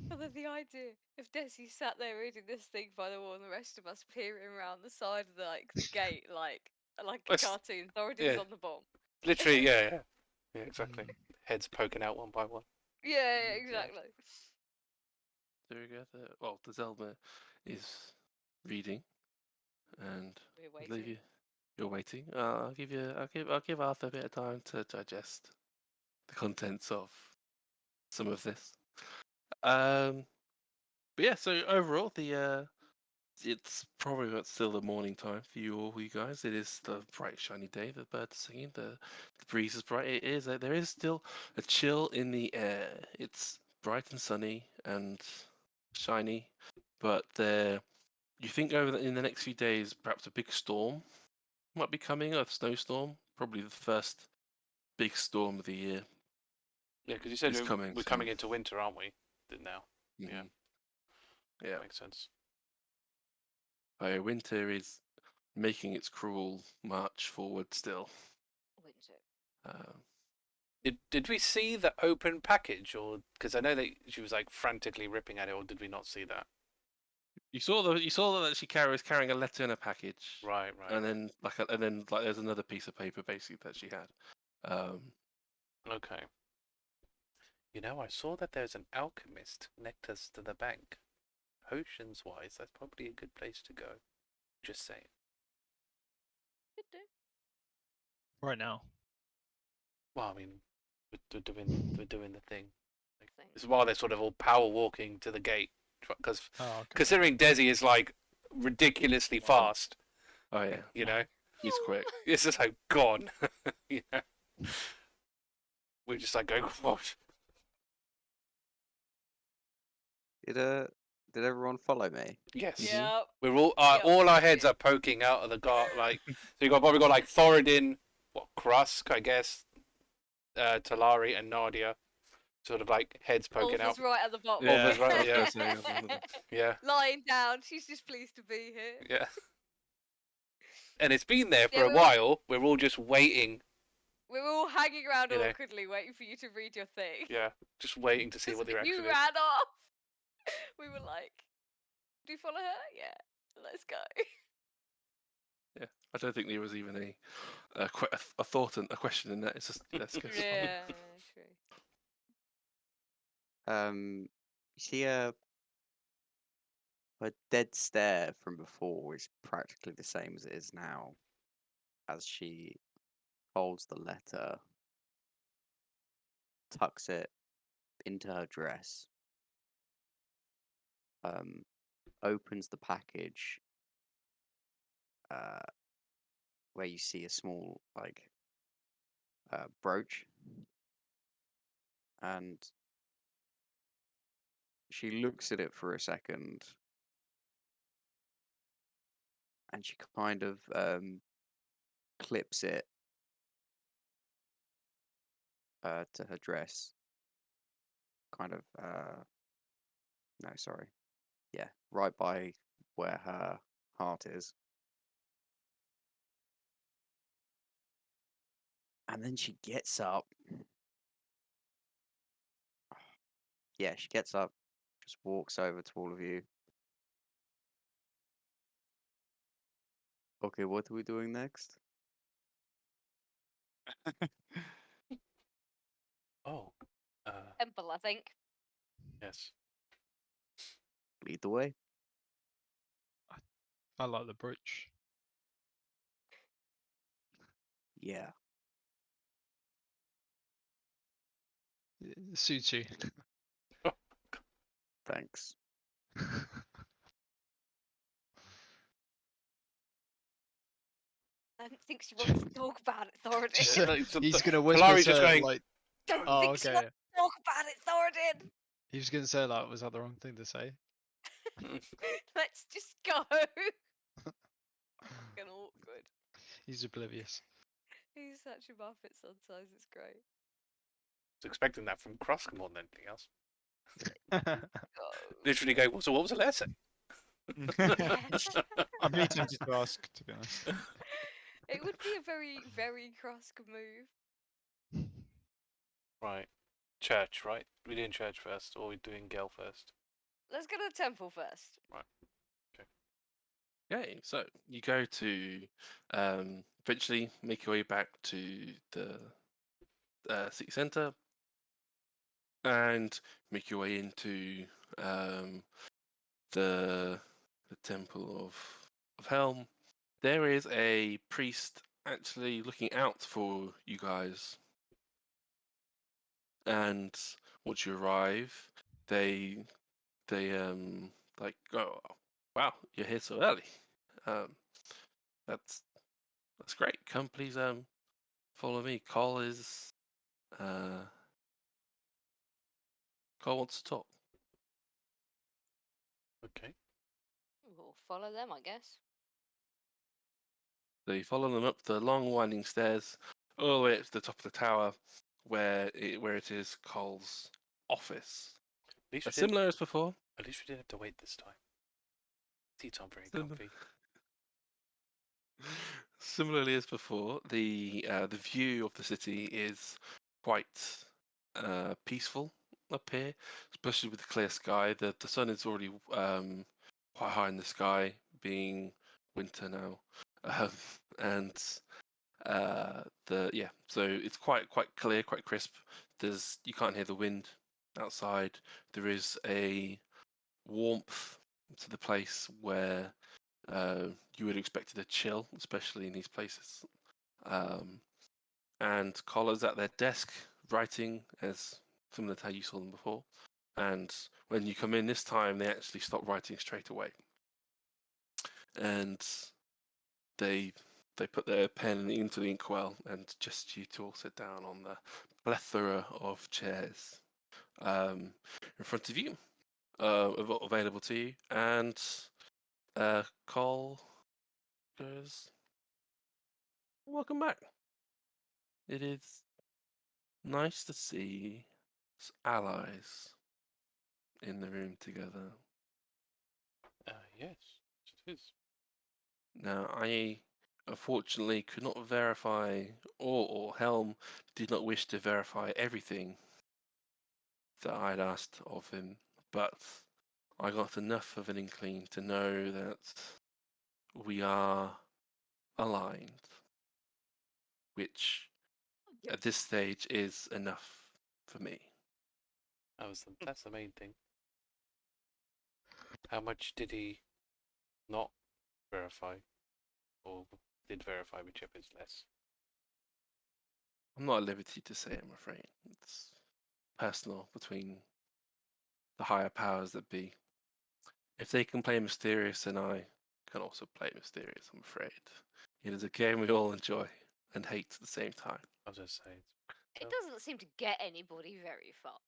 But then the idea if Desi sat there reading this thing by the wall and the rest of us peering around the side of the gate like a Let's- cartoon. Thoradin's yeah. on the bomb. Literally, yeah, exactly. Heads poking out one by one. Yeah, exactly. Well, Deszeldmiir is reading, and We're I believe waiting. you're waiting. I'll give Arthur a bit of time to digest the contents of some of this. But yeah, so overall, it's probably still the morning time for you guys. It is the bright, shiny day. The birds are singing. The breeze is bright. It is. There is still a chill in the air. It's bright and sunny and shiny, but you think in the next few days, perhaps a big storm might be coming, a snowstorm. Probably the first big storm of the year. Yeah, because you said It's we're coming coming soon. into winter, aren't we? Now. Yeah. Mhm. Yeah. Makes sense. Winter is making its cruel march forward still. Winter. Did we see the open package, or because I know that she was like frantically ripping at it, or did we not see that? You saw that she was carrying a letter in a package, Right. and then there's another piece of paper basically that she had. Okay. You know, I saw that there's an alchemist next us to the bank. Potions wise, that's probably a good place to go. Just saying. Could do. Right now. Well, I mean, we're doing the thing. Thing. This is why they're sort of all power walking to the gate, because Oh, okay. considering Desi is like ridiculously fast, Oh yeah, you know, he's quick. it's just like gone. You know, we're just like going, what? Did everyone follow me? Yes. Yep. We're all Yep. all our heads are poking out of the guard. Like, so you probably got like Thoradin, Krusk, I guess, Talari and Nadia. sort of like heads poking out. Ulva's right at the bottom. Yeah, Ulva's right, I was yeah. gonna say, I was gonna- Yeah, Lying down. She's just pleased to be here. yeah. And it's been there for Yeah, a while. We're all just waiting. We were all hanging around You know. awkwardly, waiting for you to read your thing. Yeah, just waiting to see what the reaction You is. ran off. We were like, "Do you follow her? Yeah, let's go." Yeah, I don't think there was even a thought and a question in that. It's just let's go. Yeah, true. You see a dead stare from before is practically the same as it is now, as she folds the letter, tucks it into her dress, opens the package, where you see a small brooch, and she looks at it for a second, and she kind of clips it to her dress. Kind of, no, sorry. Yeah, right by where her heart is. And then she gets up. Yeah, she gets up, just walks over to all of you. Okay, what are we doing next? Oh, Temple, I think. yes. Lead the way. I like the brooch. Yeah. It suits you. Thanks. I don't think she wants to talk about it, Thoradin. Just, Yeah, like, he's the- gonna whisper Talari's to just her, going- like, Don't oh, think she okay. wants to talk about it, Thoradin. He was gonna say, like, was that the wrong thing to say? Let's just go. Fucking awkward. He's oblivious. He's such a muppet sometimes. It's great. was expecting that from Krusk more than anything else. Go. Literally go, so what was the letter say? I'm really tempted to ask, to be honest. It would be a very, very Krusk move. Right. Church, right? We're doing church first, or we're doing Gale first? Let's go to the temple first. Okay, so you go to eventually make your way back to the city centre and make your way into the temple of Helm. There is a priest actually looking out for you guys, and once you arrive, they like go, oh, wow, you're here so early. That's great. Come, please, follow me. Cole wants to talk. Okay. We'll follow them, I guess. So you follow them up the long winding stairs all the way up to the top of the tower, where it is Cole's office. At least, we didn't, Similar as before. at least we didn't have to wait this time. Seats aren't very Sim- comfy. Similarly as before, the view of the city is quite peaceful up here, especially with the clear sky. The sun is already quite high in the sky, being winter now, and so it's quite clear, quite crisp. You can't hear the wind outside. There is a warmth to the place where you would expect it to chill, especially in these places. And Colla's at their desk writing, as similar to how you saw them before. And when you come in this time, they actually stop writing straight away. And they put their pen into the inkwell and just you to all sit down on the plethora of chairs in front of you, available to you. And Cole goes, welcome back. It is nice to see allies in the room together. Yes, it is. Now, I unfortunately could not verify, or Helm did not wish to verify everything that I'd asked of him, but I got enough of an inkling to know that we are aligned, which at this stage is enough for me. That's the main thing. How much did he not verify, or did verify, whichever is less? I'm not at liberty to say, I'm afraid. It's personal between the higher powers that be. If they can play mysterious, then I can also play mysterious, I'm afraid. It is a game we all enjoy and hate at the same time. I was just saying. It doesn't seem to get anybody very far.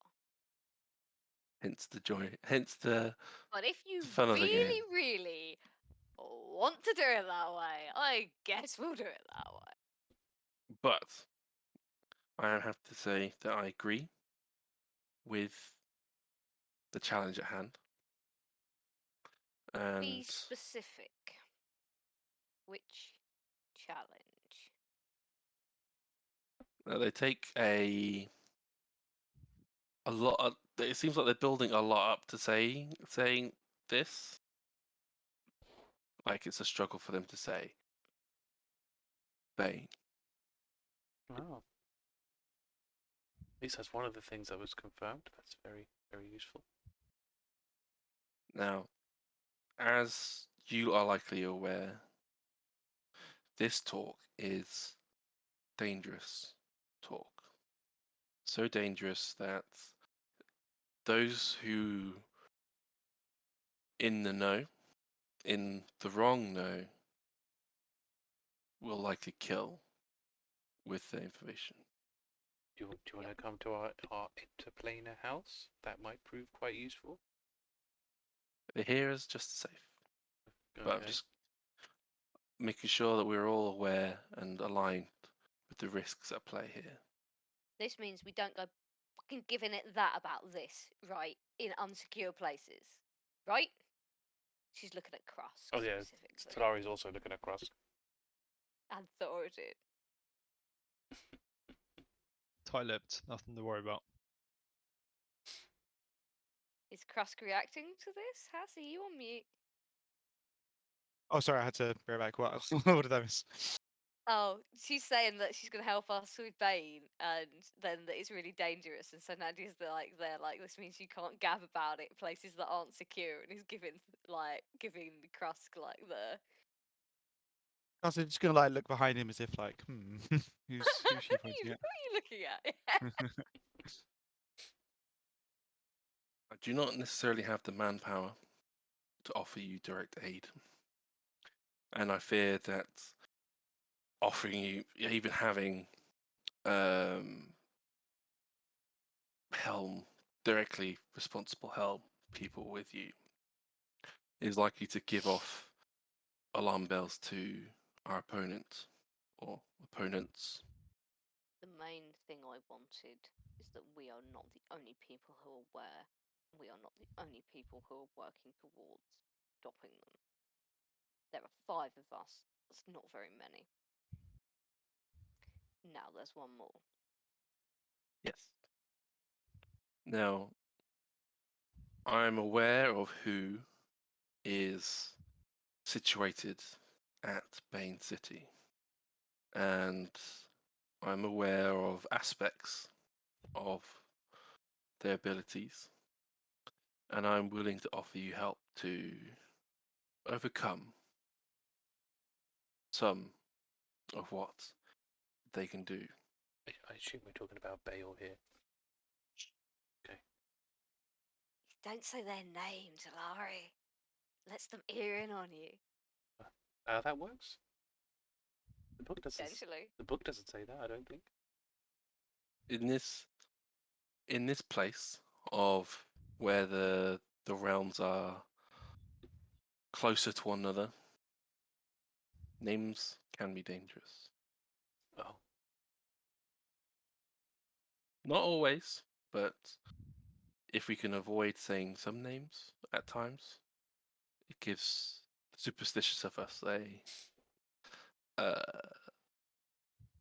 Hence the joy, hence the But if you fun of the game. really, really want to do it that way, I guess we'll do it that way. But I have to say that I agree with the challenge at hand. Be And specific. Which challenge? they take a lot of, it seems like they're building a lot up to saying this. Like it's a struggle for them to say Bane. Oh. At least that's one of the things that was confirmed. That's very, very useful. Now, as you are likely aware, this talk is dangerous talk. So dangerous that those who in the know, in the wrong know, will likely kill with the information. Do you want to come to our interplanar house? That might prove quite useful. Here is just safe. But I'm Okay. just making sure that we're all aware and aligned with the risks at play here. This means we don't go fucking giving it that about this, right? In unsecure places. Right? She's looking at Krusk Oh yeah, specifically. Talari's also looking at Krusk. And Thoradin. Tight-lipped, nothing to worry about. Is Krusk reacting to this? Haiss, are you on mute? Oh, sorry, I had to go back. What? What did I miss? Oh, she's saying that she's going to help us with Bane, and then that it's really dangerous. And so Nadia's like, this means you can't gab about it places that aren't secure, and is giving Krusk like the. I was just gonna like look behind him as if like, who's she Who pointing at? are you looking at? I do not necessarily have the manpower to offer you direct aid. And I fear that offering you, even having Helm, directly responsible Helm people with you, is likely to give off alarm bells to our opponent or opponents. The main thing I wanted is that we are not the only people who are aware. We are not the only people who are working towards stopping them. There are 5 of us. That's not very many. Now there's one more. Yes. Now, I'm aware of who is situated at Bane City, and I'm aware of aspects of their abilities, and I'm willing to offer you help to overcome some of what they can do. I assume we're talking about Bale here. Don't say their name, Talari. Lets them ear in on you. How that works? The book doesn't. Potentially. The book doesn't say that. I don't think. In this place of where the realms are closer to one another, names can be dangerous. Oh. Not always, but if we can avoid saying some names at times, it gives the superstitious of us a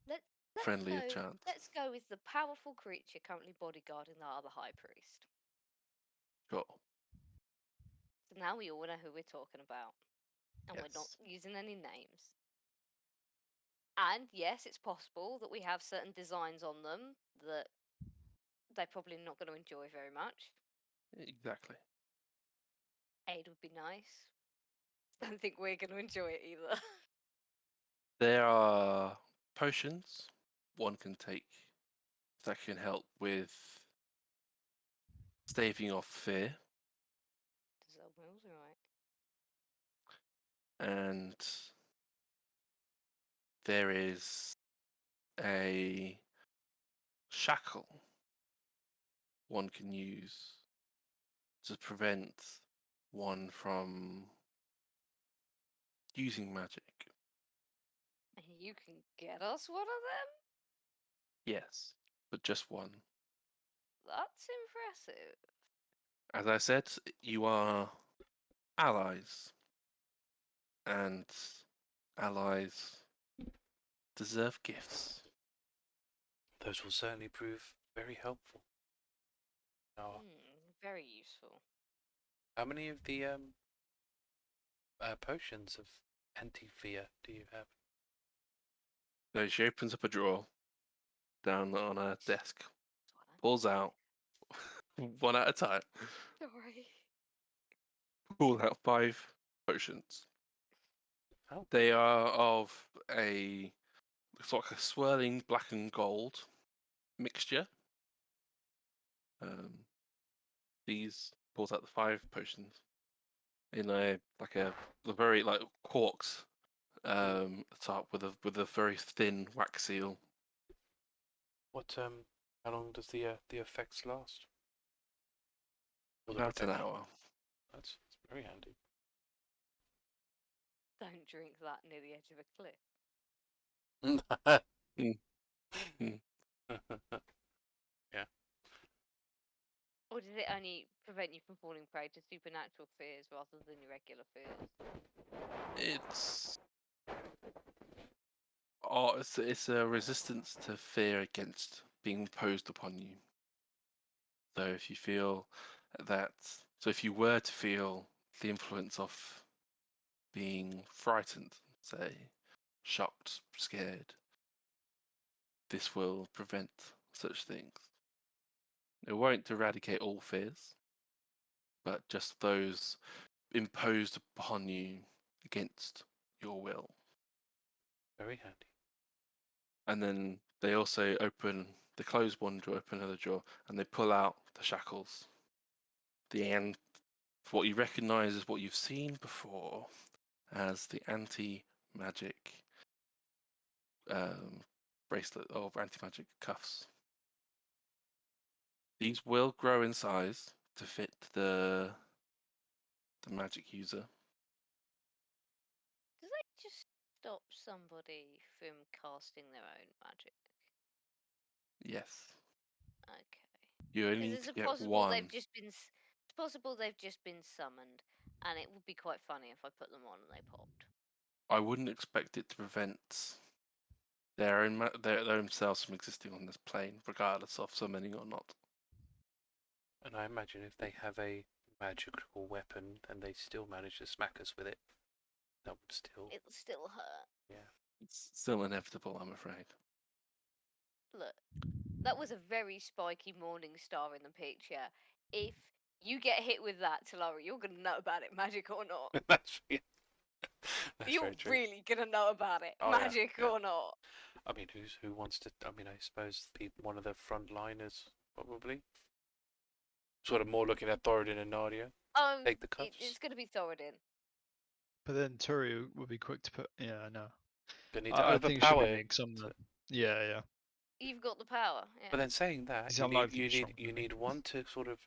Let's friendlier chance. Let's go with the powerful creature currently bodyguarding the other high priest. Sure. So now we all know who we're talking about, and we're not Yes. using any names. And yes, it's possible that we have certain designs on them that they're probably not going to enjoy very much. Exactly. Aid would be nice. Don't think we're going to enjoy it either. There are potions one can take that can help with staving off fear, Deszeldmiir's right. and there is a shackle one can use to prevent one from using magic. And you can get us one of them? Yes, but just one. That's impressive. As I said, you are allies, and allies deserve gifts. Those will certainly prove very helpful. Now, Very useful. how many of the potions of anti-fear do you have? So she opens up a drawer down on her desk, That's what I'm pulls out one at a time, Sorry. pulls out 5 potions. Oh, They are of a it's like a swirling black and gold mixture. These pulls out the 5 potions in a very like corks top with a very thin wax seal. what how long does the effects last? Or the About an protection? hour. That's very handy. Don't drink that near the edge of a cliff. Yeah. Or does it only prevent you from falling prey to supernatural fears rather than your regular fears? It's a resistance to fear against being imposed upon you. So if you feel if you were to feel the influence of being frightened, say, shocked, scared, this will prevent such things. It won't eradicate all fears, but just those imposed upon you against your will. Very handy. And then they also close one drawer, open another drawer, and they pull out the shackles. What you recognize as what you've seen before as the anti-magic bracelet of anti-magic cuffs. These will grow in size to fit the magic user. Does that just stop somebody from casting their own magic? Yes. Okay. You only Because need it's to get possible one. it's possible they've just been summoned, and it would be quite funny if I put them on and they popped. I wouldn't expect it to prevent their own selves from existing on this plane, regardless of summoning or not. And I imagine if they have a magical weapon and they still manage to smack us with it, that would still... It'll still hurt. Yeah. It's still inevitable, I'm afraid. Look, that was a very spiky morning star in the picture. If you get hit with that, Talari, you're gonna know about it, magic or not. That's You're very true. really gonna know about it, Oh, yeah, magic yeah. or not. I mean, who wants to? I mean, I suppose one of the frontliners probably. Sort of more looking at Thoradin and Nadia. Take the cuffs. It's gonna be Thoradin. But then Turi would be quick to put. Yeah, I know. They need to I think she'll be overpower. making some. Yeah, yeah. You've got the power. Yeah. But then saying that, He's unlikely to be stronger you than me. need one to sort of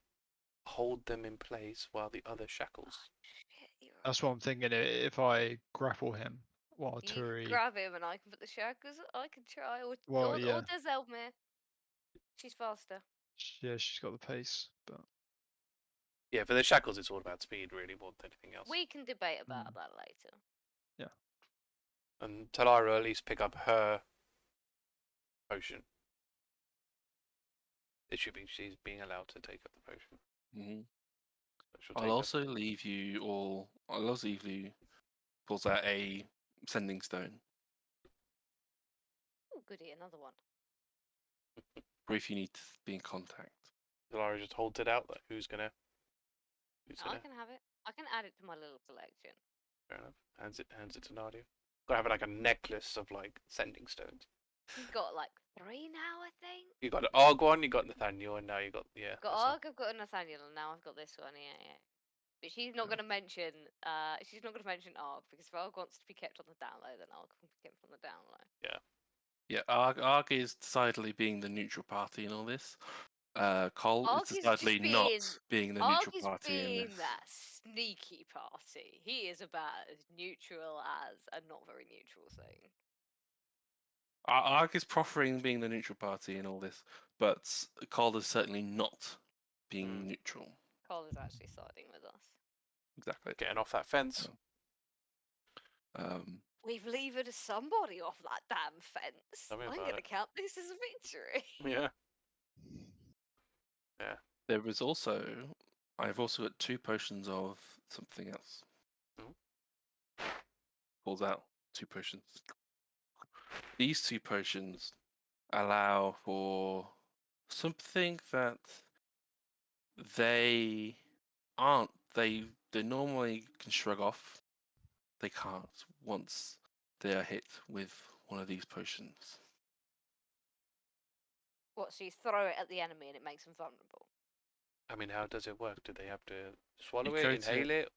hold them in place while the other shackles. Shit, you're That's right. what I'm thinking. If I grapple him while You can Turi. grab him and I can put the shackles. I can try. Or Well, yeah. Deszeldmiir. She's faster. Yeah, she's got the pace, but Yeah, for the shackles, it's all about speed, really, more than anything else. We can debate about that later. And Talari will at least pick up her potion. It should be she's being allowed to take up the potion. Mhm. So she'll I'll take also leave you all. I'll also leave you. Pulls out a sending stone, Oh, goody, another one. or if you need to be in contact. Talari just holds it out. Like, who's gonna? I can have it. I can add it to my little collection. Fair enough. Hands it to Nadia. Gotta have like a necklace of like sending stones. You've got like 3 now, I think. You got Argon, you got Nathaniel, and now you got Got that's Arg, I've got a Nathaniel, and now I've got this one. Yeah. But she's not Yeah. gonna mention. She's not gonna mention Arg because if Arg wants to be kept on the down low, then Arg can be kept on the down low. Yeah, Arg is decidedly being the neutral party in all this. Cole Arg is is decidedly just not being- being the Arg neutral is party in being this. that sneaky party. He is about as neutral as a not very neutral thing. Arg is proffering being the neutral party in all this, but Cole is certainly not being neutral. Cole is actually siding with us. Exactly. getting off that fence. We've levered somebody off that damn fence. Tell me I'm about gonna it. count this as a victory. Yeah. There is also, I've also got 2 potions of something else. Oh. Pulls out 2 potions. These 2 potions allow for something that they aren't. They normally can shrug off. They can't once they are hit with one of these potions. What, so you throw it at the enemy and it makes them vulnerable? I mean, how does it work? Do they have to swallow it, coat inhale it,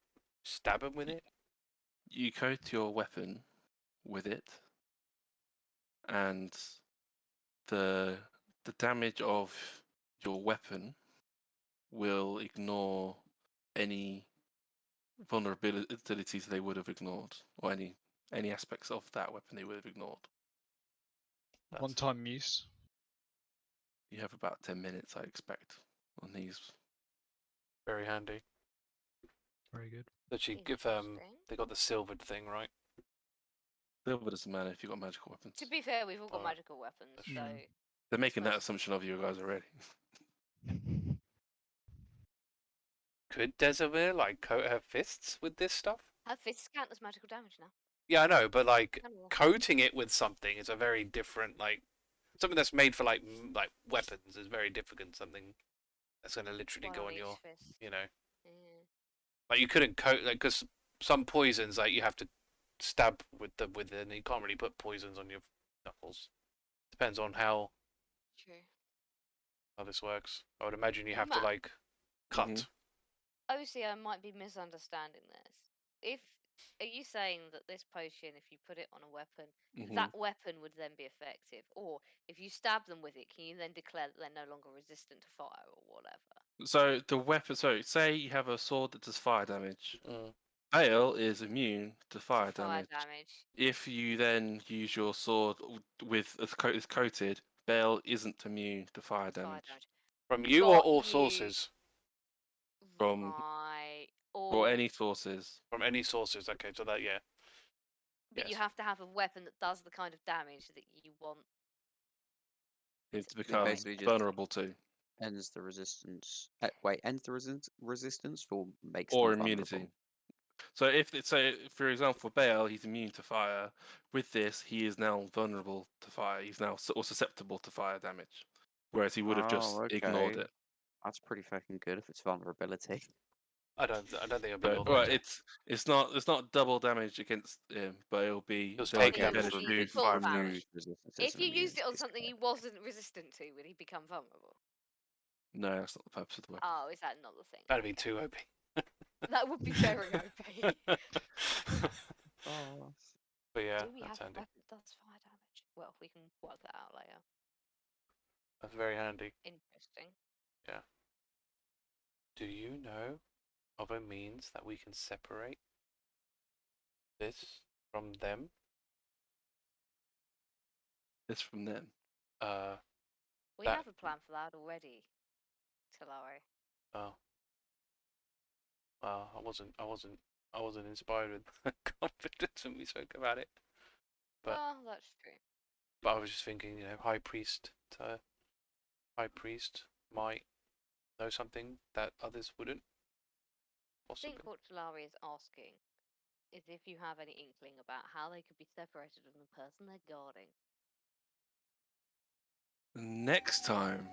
stab them with it? You coat your weapon with it, and the damage of your weapon will ignore any vulnerabilities they would have ignored, or any aspects of that weapon they would have ignored. one-time use. You have about 10 minutes, I expect, on these. Very handy. Very good. That you give Interesting. they got the silvered thing, right? Silver doesn't matter if you've got magical weapons. To be fair, we've all got Alright. magical weapons, That's so true. They're making that suppose- assumption of you guys already. Could Deszeldmiir like coat her fists with this stuff? her fists count as magical damage now. Yeah, I know, but like Kind of coating it with something is a very different like something that's made for like weapons is very different. Something that's gonna literally one go on on each your, fist. you know, Yeah. like you couldn't coat like because some poisons like you have to stab with and you can't really put poisons on your knuckles. Depends on how True. this works. I would imagine you have to Matt. like cut. Mhm. Obviously, I might be misunderstanding this. Are you saying that this potion, if you put it on a weapon, Mhm. that weapon would then be effective? Or if you stab them with it, can you then declare that they're no longer resistant to fire or whatever? So the weapon. So say you have a sword that does fire damage. Mm. Bale is immune to fire To fire damage. damage. If you then use your sword with as is coated, Bale isn't immune to fire Fire damage. damage. From you or Got all you. sources? From- Right. Or any sources. From any sources. Okay, so that yeah. But you yes. have to have a weapon that does the kind of damage that you want. It's It become basically just- vulnerable to, Ends the resistance. Wait, ends the resistance or makes or them immunity. vulnerable? So for example, for Bale, he's immune to fire. With this, he is now vulnerable to fire. He's now or susceptible to fire damage, whereas he would have just Oh, ignored okay. it. That's pretty fucking good if it's vulnerability. I don't think it'll be So, all well, that. it's not double damage against him, but it'll be Just they'll take get damage better from through equal fire damage. damage. Resistance If isn't you immune, used it on it's something he like- wasn't resistant to, would he become vulnerable? No, that's not the purpose of the weapon. Oh, is that not the thing? That'd be Okay. too OP. That would be very OP. Oh, But yeah, Do we have that's a handy. weapon that does fire damage? Well, we can work that out later. That's very handy. Interesting. Do you know of a means that we can separate this from them? This from them. We That- have a plan for that already. Talari. Oh. Well, I wasn't inspired with confidence when we spoke about it. But Well, that's true. I was just thinking, High Priest might know something that others wouldn't. I Possibly. think what Talari is asking is if you have any inkling about how they could be separated from the person they're guarding. Next time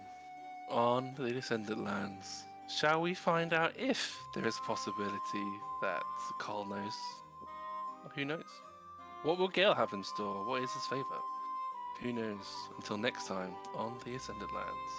on the Ascendant Lands, shall we find out if there is a possibility that Cole knows? Who knows? What will Gale have in store? What is his favour? Who knows? Until next time on the Ascendant Lands.